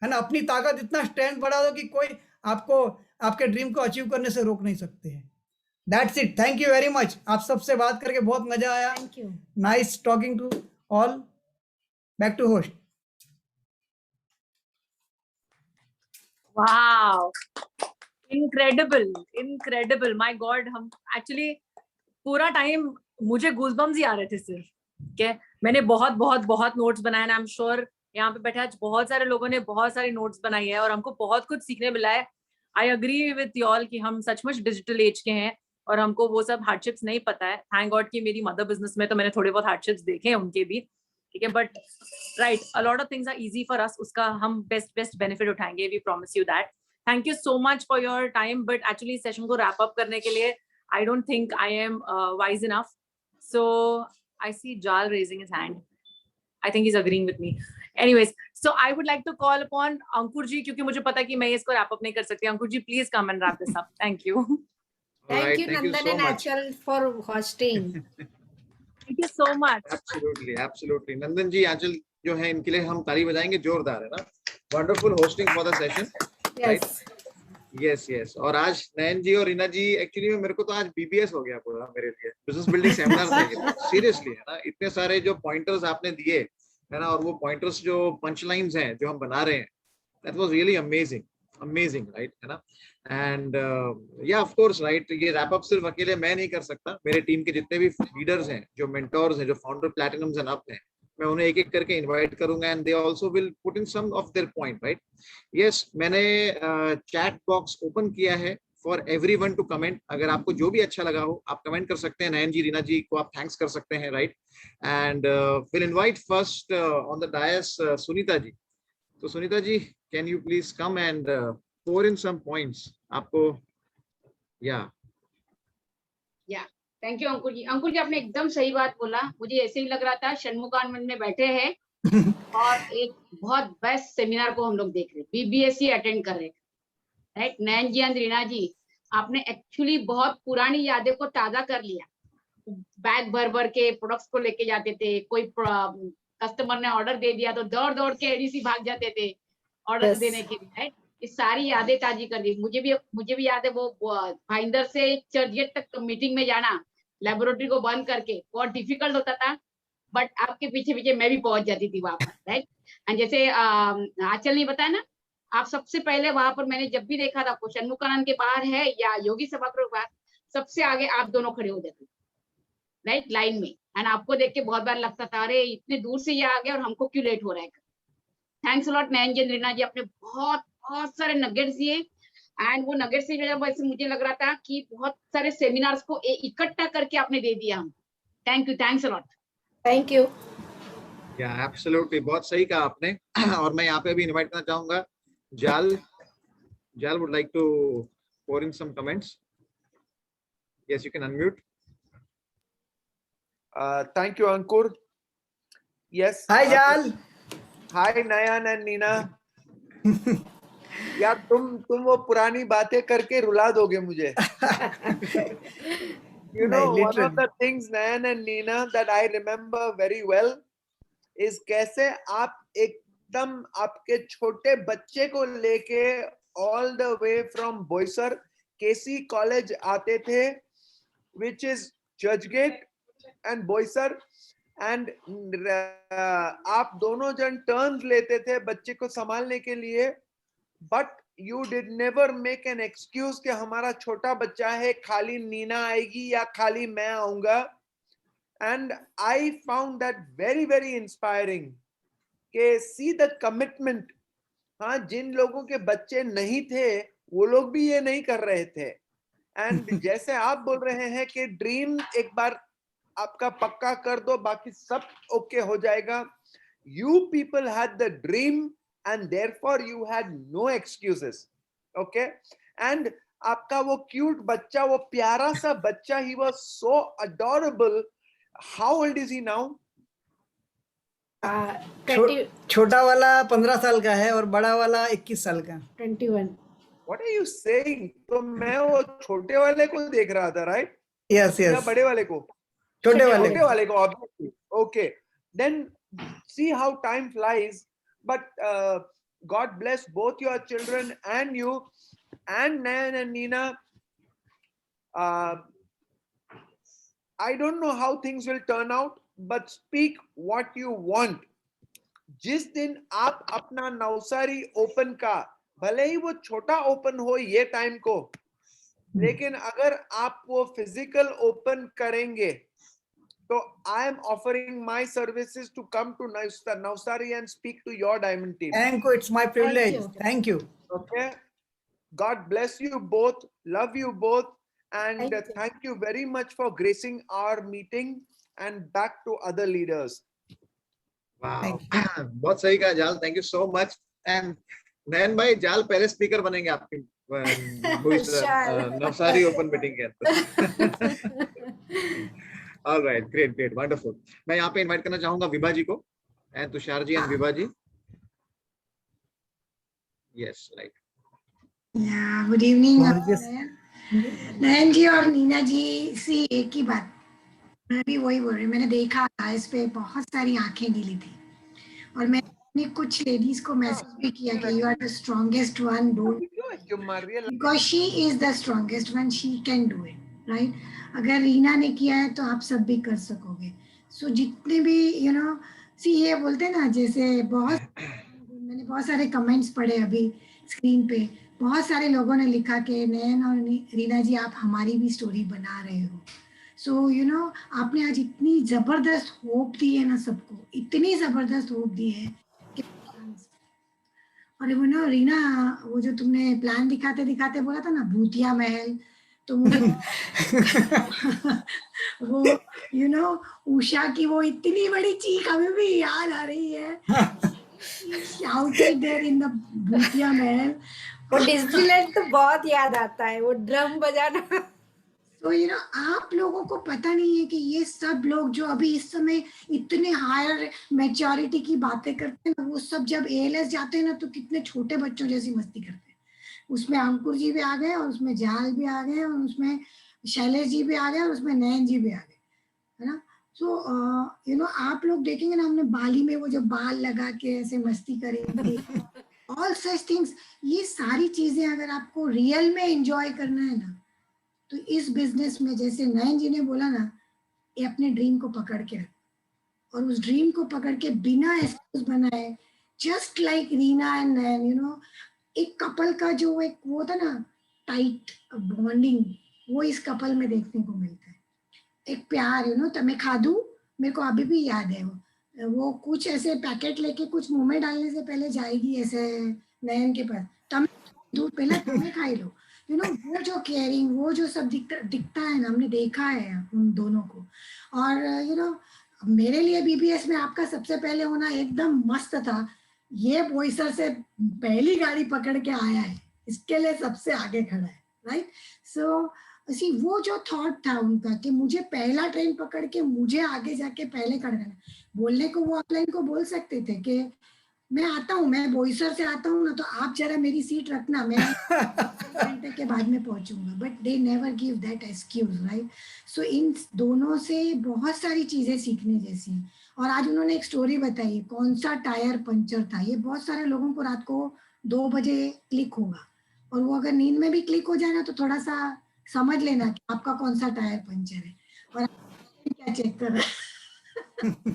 ना। अपनी ताकत इतना स्ट्रेंथ बढ़ा दो कि कोई आपको आपके ड्रीम को अचीव करने से रोक नहीं सकते हैं। That's it, thank you very much. आप सबसे बात करके बहुत मजा आया। Thank you. Nice talking to all. Back to host. Wow, incredible, my god. हम एक्चुअली पूरा टाइम मुझे गूज़बम्स ही आ रहे थे सिर्फ, क्या मैंने बहुत नोट्स बनाए ना। आई एम श्योर यहाँ पे बैठे आज बहुत सारे लोगों ने बहुत सारे नोट्स बनाई है और हमको बहुत कुछ सीखने मिला है। I agree with you all कि हम सचमुच डिजिटल एज के हैं और हमको वो सब हार्डशिप्स नहीं पता है। थैंक गॉड कि मेरी मदर बिजनेस में तो मैंने थोड़े बहुत हार्डशिप्स देखे हैं उनके भी, ठीक है। But right, a lot of things are easy for us, उसका हम बेस्ट बेनिफिट उठाएंगे, we promise you that. Thank you so much for your time. But actually session को wrap up करने के लिए I don't think I am wise enough. So I see Jal raising his hand. I think he's agreeing with me. Anyways, so I would like to call upon Ankur ji, क्योंकि मुझे पता है कि मैं इसको wrap up नहीं कर सकती. Ankur ji, please come and wrap this up. Thank you. Thank you, thank you Nandan so and much. Achal, for hosting. Thank you so much. Absolutely, absolutely. नंदन जी, आंचल जो है, इनके लिए हम ताली बजाएंगे जोरदार, है ना? Wonderful hosting for the session. Yes. Yes yes. और आज नयन जी और रीना जी, एक्चुअली में मेरे को तो आज बीबीएस हो गया पूरा मेरे लिए, बिजनेस बिल्डिंग सेमिनार था सीरियसली, है ना? इतने सारे जो पॉइंटर्स आपने दिए, है ना, और वो पॉइंटर्स जो पंच लाइंस हैं जो हम बना रहे हैं, that was really amazing, amazing, right, है ना? एंड या ऑफ कोर्स, राइट, ये रैप अप सिर्फ अकेले मैं नहीं कर सकता, मेरे टीम के जितने भी लीडर्स हैं, जो मेंटोर्स हैं, जो फाउंडर प्लैटिनम्स एंड अप हैं, मैं उन्हें एक एक करके इनवाइट करूंगा and they also will put in some of their point, right? Yes, मैंने चैट बॉक्स ओपन किया है फॉर एवरीवन टू कमेंट। अगर आपको जो भी अच्छा लगा हो आप कमेंट कर सकते हैं। नयन जी, रीना जी को आप थैंक्स कर सकते हैं, right? And will invite first on the dais Sunita ji. तो Sunita ji, can you please come and pour in some points आपको, या थैंक यू अंकुर जी। अंकुर जी, आपने एकदम सही बात बोला। मुझे ऐसे ही लग रहा था षणमुखानंद में बैठे हैं और एक बहुत बेस्ट सेमिनार को हम लोग देख रहे, बीबीएससी अटेंड कर रहे, राइट? नयन जी एंड रीना जी, आपने एक्चुअली बहुत पुरानी यादें को ताजा कर लिया। बैग भर भर के प्रोडक्ट्स को लेके जाते थे, कोई कस्टमर ने ऑर्डर दे दिया तो दौड़ दौड़ के एडीसी भाग जाते थे ऑर्डर देने के लिए, राइट? ये सारी यादें ताजी कर दी। मुझे भी याद है वो भाईंदर से चर्चगेट तक मीटिंग में जाना, लेबोरेटरी को बंद करके, बहुत डिफिकल्ट होता था, बट आपके पीछे पीछे मैं भी पहुंच जाती थी वहां पर, राइट? एंड जैसे आंचल ने बताया ना, आप सबसे पहले वहां पर मैंने जब भी देखा था, षणमुखानंद के बाहर है या योगी सभागृह के बाहर, सबसे आगे आप दोनों खड़े हो जाते, राइट, लाइन में। एंड आपको देख के बहुत बार लगता था, अरे इतने दूर से ये आ गए और हमको क्यों लेट हो रहा है। थैंक्स अ लॉट नयन जी, रीना जी, आपने बहुत सारे नगेट्स दिए। एंड वो नगेट्स से वैसे मुझे लग रहा था कि बहुत सारे सेमिनार्स को इकट्ठा करके आपने दे दिया हम। Thank you, thanks a lot. Thank you. या एब्सोल्युटली, बहुत सही कहा आपने। और मैं यहाँ पे भी इनवाइट करना चाहूंगा जाल would like to pour in some comments. Yes, you can unmute. Thank you, Ankur. Yes. Hi, Jal. Hi, Nayan and Nina. यार तुम वो पुरानी बातें करके रुला दोगे मुझे. You know, one of the things, Nayan and Nina, that I remember very well is कैसे आप एकदम आपके छोटे बच्चे को लेके all the way from Boisar KC College आते थे, which is Churchgate and Boisar, and आप दोनों जन टर्न्स लेते थे बच्चे को संभालने के लिए, but you did never make an excuse कि हमारा छोटा बच्चा है, खाली नीना आएगी या खाली मैं आऊंगा. And I found that very, very inspiring कि see the commitment. हाँ, जिन लोगों के बच्चे नहीं थे वो लोग भी ये नहीं कर रहे थे. And जैसे आप बोल रहे हैं कि ड्रीम एक बार आपका पक्का कर दो बाकी सब ओके हो जाएगा. You people had the dream and therefore you had no excuses. Okay? And आपका वो cute बच्चा, वो प्यारा सा बच्चा, he was so adorable. How old is he now? छोटा वाला 15 साल का है और बड़ा वाला 21 साल का. 21. What are you saying? तो मैं वो छोटे वाले को देख रहा था, right? Yes, या yes. बड़े वाले को? छोटे वाले को, obviously. Okay. Then see how time flies. But God bless both your children and you and Nayan and Nina. I don't know how things will turn out, but speak what you want. जिस दिन आप अपना Navsari open का, भले ही वो छोटा open हो ये टाइम को, लेकिन अगर आप वो फिजिकल ओपन करेंगे, तो I am offering my services to come to Navsari and speak to your diamond team. Thank you. It's my privilege. Thank you. Okay. God bless you both. Love you both. And thank you very much for gracing our meeting, and back to other leaders. Wow. बहुत सही कहा जाल. Thank you so much. And नयन भाई जाल पहले speaker बनेंगे आपकी Navsari open meeting के अंदर। All right, great great, wonderful. मैं यहाँ पे इनवाइट करना चाहूंगा विभा जी को, and Tushar ji and Vibha ji. Yes, right. Good evening Gorgeous. Nayan ji और नीना जी। सी एक ही बात, मैं भी वही बोल रही हूँ। मैंने देखा था इस पे बहुत सारी आंखें गिली थी, और मैंने कुछ लेडीज को मैसेज भी किया कि you are the strongest one, don't, क्यों मार रही है? Because she is the strongest one, she can do it, right. अगर रीना ने किया है तो आप सब भी कर सकोगे। सो जितने भी सी ये बोलते हैं ना, जैसे मैंने बहुत सारे कमेंट्स पढ़े अभी स्क्रीन पे, बहुत सारे लोगों ने लिखा कि नयन और रीना जी आप हमारी भी स्टोरी बना रहे हो। सो आपने आज इतनी जबरदस्त होप दी है ना सबको, इतनी जबरदस्त होप दी है कि, और वो रीना, वो जो तुमने प्लान दिखाते दिखाते बोला था ना भूतिया महल, तो मुझे वो उषा की वो इतनी बड़ी चीख अभी भी याद आ रही है। Shouted there in the भूतिया महल। वो डिज्नीलैंड तो बहुत याद आता है, वो ड्रम बजाना। तो आप लोगों को पता नहीं है कि ये सब लोग जो अभी इस समय इतने हायर मैच्योरिटी की बातें करते हैं ना, वो सब जब ALS जाते हैं ना तो कितने छोटे बच्चों जैसी मस्ती करते हैं। उसमें अंकुर जी भी आ गए, और उसमें जाल भी आ गए, और उसमें शैलेश जी भी आ गए, और उसमें नयन जी भी आ गए, है ना। सो आप लोग देखेंगे ना, हमने बाली में वो जो बाल लगा के ऐसे मस्ती करेंगे, ऑल सच थिंग्स, ये सारी चीजें अगर आपको रियल में एंजॉय करना है ना, तो इस बिजनेस में जैसे नयन जी ने बोला ना, ये अपने ड्रीम को पकड़ के रख, और उस ड्रीम को पकड़ के बिना एक्सक्यूज बनाए, जस्ट लाइक रीना एंड नयन, एक कपल का जो एक वो था ना टाइट बॉन्डिंग, वो इस कपल में देखने को मिलता है। एक प्यार, तो मैं खा दूं, मेरे को अभी भी याद है वो कुछ ऐसे पैकेट लेके कुछ मुंह में डालने से पहले जाएगी ऐसे नयन के पास, तब दूध पहले तुम्हें खाई लो, वो जो केयरिंग, वो जो सब दिखता है ना, हमने देखा है उन दोनों को। और मेरे लिए BBS में आपका सबसे पहले होना एकदम मस्त था। ये बोईसर से पहली गाड़ी पकड़ के आया है, इसके लिए सबसे आगे खड़ा है, राइट। सो वो जो थॉट था उनका कि मुझे पहला ट्रेन पकड़ के मुझे आगे जाके पहले खड़ा करना, बोलने को वो अपलाइन को बोल सकते थे कि मैं आता हूँ, मैं बोईसर से आता हूँ ना, तो आप जरा मेरी सीट रखना, मैं घंटे के बाद में पहुंचूंगा, but they never give that excuse, right. So इन दोनों से बहुत सारी चीजें सीखने जैसी हैं। और आज उन्होंने एक स्टोरी बताई, कौन सा टायर पंचर था, ये बहुत सारे लोगों को रात को 2 बजे क्लिक होगा, और वो अगर नींद में भी क्लिक हो जाए ना, तो थोड़ा सा समझ लेना कि आपका कौन सा टायर पंचर है और क्या चेक कर रहा है,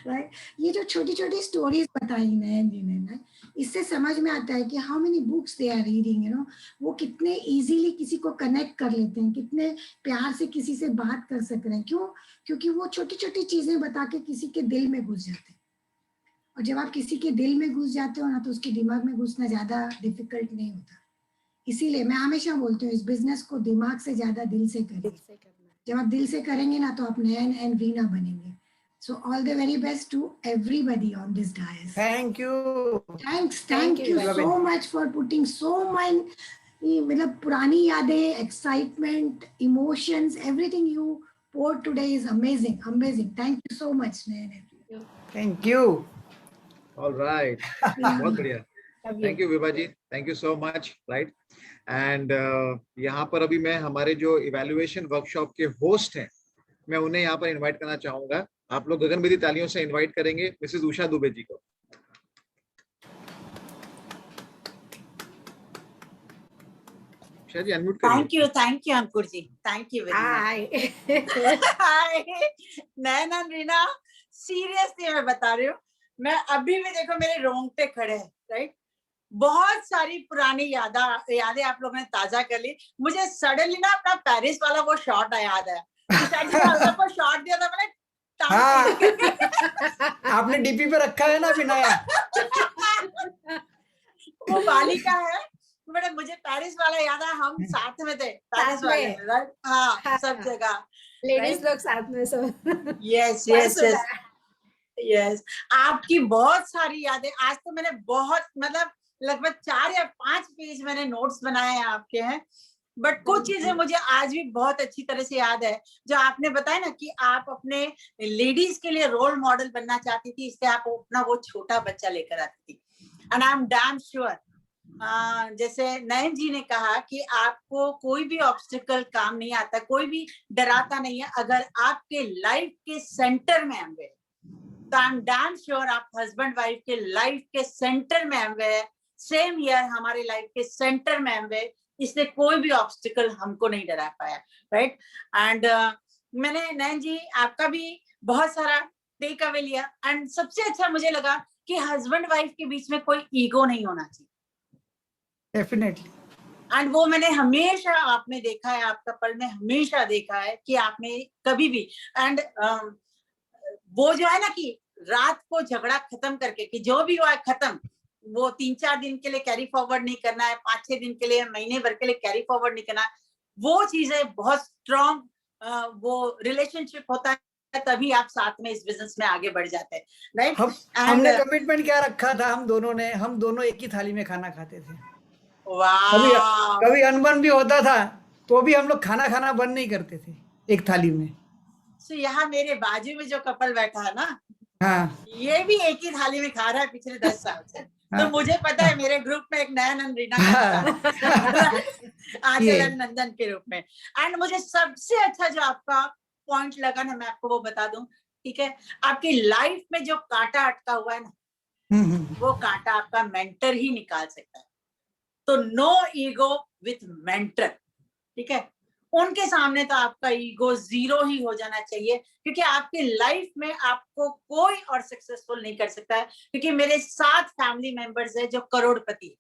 राइट। ये जो छोटी छोटी स्टोरीज बताई नयन जी ने ना, इससे समझ में आता है कि how many books they are reading, वो कितने इजीली किसी को कनेक्ट कर लेते हैं, कितने प्यार से किसी से बात कर सक रहे हैं। क्यों? क्योंकि वो छोटी छोटी चीजें बता के किसी के दिल में घुस जाते हैं, और जब आप किसी के दिल में घुस जाते हो ना, तो उसके दिमाग में घुसना ज्यादा डिफिकल्ट नहीं होता। इसीलिए मैं हमेशा बोलती हूँ, इस बिजनेस को दिमाग से ज्यादा दिल से करें। जब आप दिल से करेंगे ना, तो आप नयन एंड रीना बनेंगे। So all the very best to everybody on this dais. Thank you. Thank you so much for putting so much, मतलब पुरानी यादें, excitement, emotions, everything you poured today is amazing. Thank you so much, Nayan. Thank you. All right. बहुत बढ़िया। Thank you Vibha ji, thank you so much, right? And यहाँ पर अभी मैं हमारे जो evaluation workshop के host हैं, मैं उन्हें यहाँ पर इनवाइट करना चाहूंगा। आप लोग गगनभेदी तालियों से इनवाइट करेंगे मिसेस उषा दुबे जी को। उषा जी अनम्यूट करिए। Thank you Ankur ji, thank you very much. Hi Nayan and Reena, seriously मैं बता रही हूँ, मैं अभी भी देखो मेरे रोंगटे खड़े हैं, राइट। बहुत सारी पुरानी यादें आप लोगों ने ताजा कर ली। मुझे सडनली ना अपना पेरिस वाला वो शॉट याद है, सबको शॉट दिया था मैंने। हाँ आपने डीपी पे रखा है ना विनाया, वो बाली का है, बट मुझे पेरिस वाला याद है, हम साथ में थे पेरिस वाले में, राइट। हाँ सब जगह लेडीज लोग साथ में सब। Yes yes yes yes. आपकी बहुत सारी यादें, आज तो मैंने बहुत मतलब लगभग 4 या 5 पेज मैंने नोट्स बनाए हैं आपके हैं, बट कुछ चीजें मुझे आज भी बहुत अच्छी तरह से याद है जो आपने बताया ना कि आप अपने लेडीज के लिए रोल मॉडल बनना चाहती थी, इसलिए आप अपना वो छोटा बच्चा लेकर आती थी। And I am damn sure, जैसे नयन जी ने कहा कि आपको कोई भी ऑब्स्टिकल काम नहीं आता, कोई भी डराता नहीं है अगर आपके लाइफ के सेंटर में हम गए, तो आई एम डैम श्योर आप हस्बैंड वाइफ के लाइफ के सेंटर में हम गए। सेम ईयर हमारे लाइफ के सेंटर में हम गए, इसलिए कोई भी ऑब्स्टिकल हमको नहीं डरा पाया, राइट। एंड मैंने नयन जी आपका भी बहुत सारा टेक अवे लिया, एंड सबसे अच्छा मुझे लगा कि हस्बैंड वाइफ के बीच में कोई ईगो नहीं होना चाहिए। डेफिनेटली। एंड वो मैंने हमेशा आपने देखा है, आपका पल में हमेशा देखा है कि आपने कभी भी एंड वो जो है ना कि रात को झगड़ा खत्म करके कि जो भी हुआ है खत्म, वो 3-4 दिन के लिए कैरी फॉरवर्ड नहीं करना है, 5-6 दिन के लिए, महीने भर के लिए कैरी फॉरवर्ड नहीं करना है। वो चीजें बहुत स्ट्रॉन्ग वो रिलेशनशिप होता है, तभी आप साथ में इस बिजनेस में आगे बढ़ जाते हैं, राइट। हमने कमिटमेंट क्या रखा था हम दोनों एक ही थाली में खाना खाते थे। कभी अनबन भी होता था तो भी हम लोग खाना बंद नहीं करते थे एक थाली में। तो यहाँ मेरे बाजू में जो कपल बैठा है ना, हाँ, ये भी एक ही थाली में खा रहा है पिछले 10 साल से। तो मुझे पता है मेरे ग्रुप में एक नयन एंड रीना आंचल एंड नंदन के रूप में। एंड मुझे सबसे अच्छा जो आपका पॉइंट लगा ना, मैं आपको वो बता दूं, ठीक है। आपकी लाइफ में जो कांटा अटका हुआ है ना, वो कांटा आपका मेंटर ही निकाल सकता है। तो नो ईगो विथ मेंटर, ठीक है। उनके सामने तो आपका ईगो 0 ही हो जाना चाहिए, क्योंकि आपकी लाइफ में आपको कोई और सक्सेसफुल नहीं कर सकता है। क्योंकि मेरे 7 फैमिली मेंबर्स है जो करोड़पति,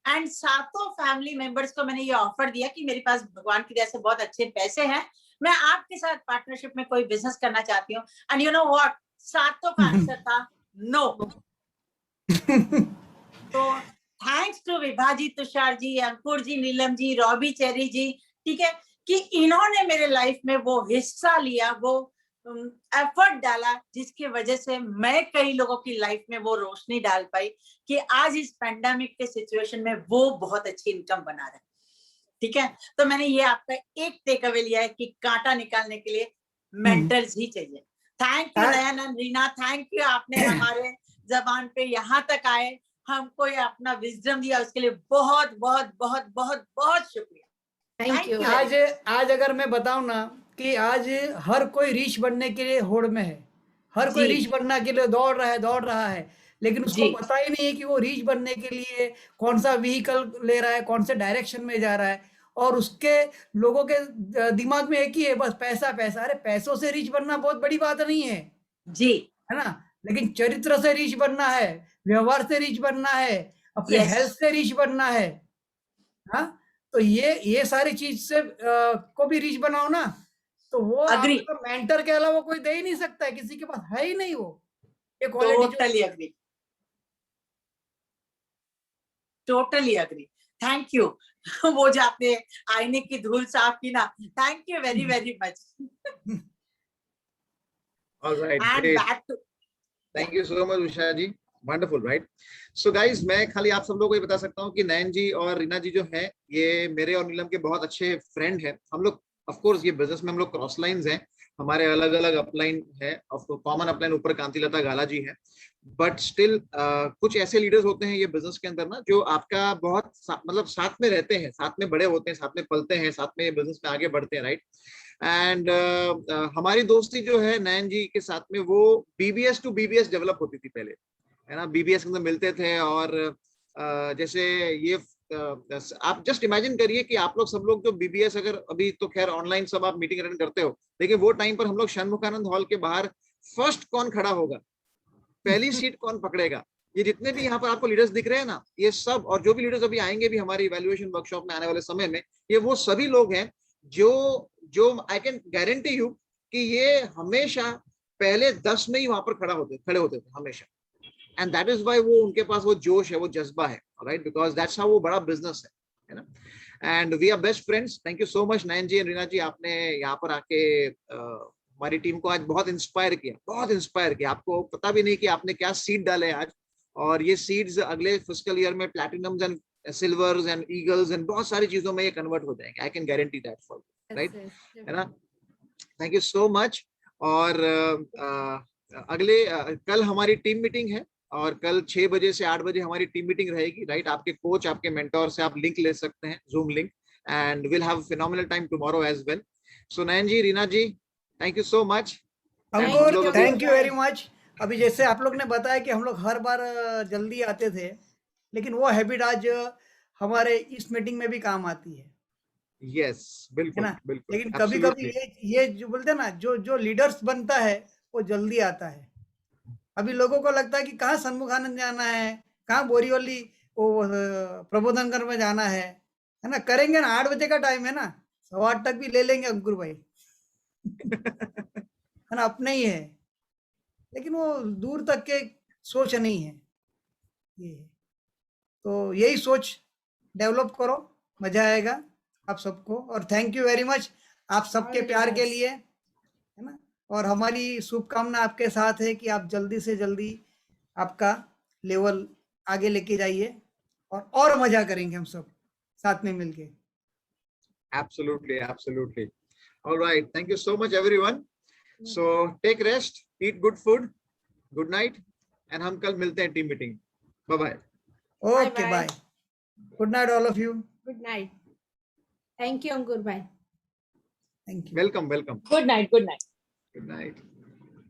एंड 7 फैमिली मेंबर्स को मैंने ये ऑफर दिया कि मेरे पास भगवान की दया से बहुत अच्छे पैसे हैं, मैं आपके साथ पार्टनरशिप में कोई बिजनेस करना चाहती हूँ। एंड यू नो व्हाट, 7 का आंसर था नो। तो thanks to Vibha ji, Tushar ji, Ankur ji, Neelam ji, Robbie Cherry ji, ठीक है, कि इन्होंने मेरे लाइफ में वो हिस्सा लिया, वो एफर्ट डाला, जिसकी वजह से मैं कई लोगों की लाइफ में वो रोशनी डाल पाई कि आज इस पेंडेमिक के सिचुएशन में वो बहुत अच्छी इनकम बना रहे हैं, ठीक है। तो मैंने ये आपका एक टेक अवे लिया है कि कांटा निकालने के लिए मेंटर्स ही चाहिए। Thank you Nayan and Reena, thank you, आपने हमारे जबान पे यहाँ तक आए, हमको ये अपना विजडम दिया, उसके लिए बहुत बहुत बहुत बहुत बहुत शुक्रिया। Thank you. आज अगर मैं बताऊं ना कि आज हर कोई रीच बनने के लिए होड़ में है, हर कोई रीच बनने के लिए दौड़ रहा है, लेकिन उसको पता ही नहीं है कि वो रीच बनने के लिए कौन सा व्हीकल ले रहा है, कौन से डायरेक्शन में जा रहा है। और उसके लोगों के दिमाग में एक ही है, बस पैसा पैसा। अरे पैसों से रीच बनना बहुत बड़ी बात नहीं है जी, है ना, लेकिन चरित्र से रीच बनना है, व्यवहार से रीच बनना है, अपने हेल्थ से रीच बनना है। हाँ, तो ये सारी चीज से को भी रीच बनाओ ना, तो वो आपका मेंटर के अलावा कोई दे ही नहीं सकता है, किसी के पास है ही नहीं वो ये quality. Totally agree. Thank you. वो जो आपने आईने की धूल साफ की ना, thank you very very much. Alright, thank you so much Usha ji, wonderful, right. So guys, मैं खाली आप सब लोगों को ये बता सकता हूँ कि नयन जी और रीना जी जो हैं, ये मेरे और नीलम के बहुत अच्छे फ्रेंड हैं। हम लोग ऑफ कोर्स ये बिजनेस में हम लोग क्रॉस लाइंस हैं, हमारे अलग अलग अपलाइन है, कॉमन अपलाइन ऊपर कांतिलता गाला जी है, बट स्टिल कुछ ऐसे लीडर्स होते हैं ये बिजनेस के अंदर ना, जो आपका बहुत मतलब साथ में रहते हैं, साथ में बड़े होते हैं, साथ में पलते हैं, साथ में बिजनेस में आगे बढ़ते हैं, राइट। एंड हमारी दोस्ती जो है नयन जी के साथ में, वो बीबीएस टू बीबीएस डेवलप होती थी पहले, है ना। बीबीएस के अंदर मिलते थे, और जैसे ये आप जस्ट इमेजिन करिए कि आप लोग सब लोग जो बीबीएस, अगर अभी तो खैर ऑनलाइन सब आप मीटिंग अटेंड करते हो, लेकिन वो टाइम पर हम लोग षणमुखानंद हॉल के बाहर फर्स्ट कौन खड़ा होगा, पहली सीट कौन पकड़ेगा, ये जितने भी यहाँ पर आपको लीडर्स दिख रहे हैं ना, ये सब, और जो भी लीडर्स अभी आएंगे भी हमारी इवैल्यूएशन वर्कशॉप में आने वाले समय में, ये वो सभी लोग हैं जो आई कैन गारंटी यू कि ये हमेशा पहले 10 में ही वहां पर खड़े होते थे हमेशा। एंड दैट इज व्हाई वो उनके पास वो जोश है, वो जज्बा है, राइट, बिकॉज दैट्स हाउ वो बड़ा बिजनेस है ना। And we are best friends. Thank you so much Nayan ji and Reena ji, आपने यहाँ पर आके हमारी टीम को आज बहुत इंस्पायर किया। आपको पता भी नहीं कि आपने क्या सीड डाले आज, और ये सीड्स अगले फिस्कल ईयर में platinums and silvers and eagles एंड बहुत सारी चीजों में ये कन्वर्ट हो जाएंगे. I can guarantee that for right, है ना. Thank you so much. और अगले कल हमारी टीम मीटिंग है और कल 6 बजे से 8 बजे हमारी टीम मीटिंग रहेगी. राइट, आपके कोच, आपके मेंटोर से आप लिंक ले सकते हैं, zoom link, and will have phenomenal time tomorrow as well. So Nayan ji, Reena ji, thank you so much. Ankur, thank you very much. अभी जैसे आप लोग ने बताया कि हम लोग हर बार जल्दी आते थे, लेकिन वो हैबिट आज हमारे इस मीटिंग में भी काम आती है. यस, बिल्कुल है ना. बिल्कुल. लेकिन कभी कभी ये जो बोलते हैं ना, जो लीडर्स बनता है वो जल्दी आता है. अभी लोगों को लगता है कि कहाँ सन्मुखानंद जाना है, कहाँ बोरीवली वो प्रबोधन कर में जाना है ना. करेंगे ना, 8 बजे का टाइम है ना, 8:15 तक भी ले लेंगे अंकुर भाई. है ना, अपने ही है, लेकिन वो दूर तक के सोच नहीं है. ये तो यही सोच डेवलप करो, मजा आएगा आप सबको. और थैंक यू वेरी मच आप सबके प्यार के लिए, है ना. और हमारी शुभकामना आपके साथ है कि आप जल्दी से जल्दी आपका लेवल आगे लेके जाइए और मजा करेंगे हम सब साथ में मिलके. Absolutely, absolutely. All right, thank you so much everyone. So take rest, eat good food, good night, and हम कल मिलते हैं team meeting. Bye bye. Okay, bye. Good night all of you. Good night. Thank you, Ankur bhai. Thank you. Welcome, welcome. Good night. Good night. Good night.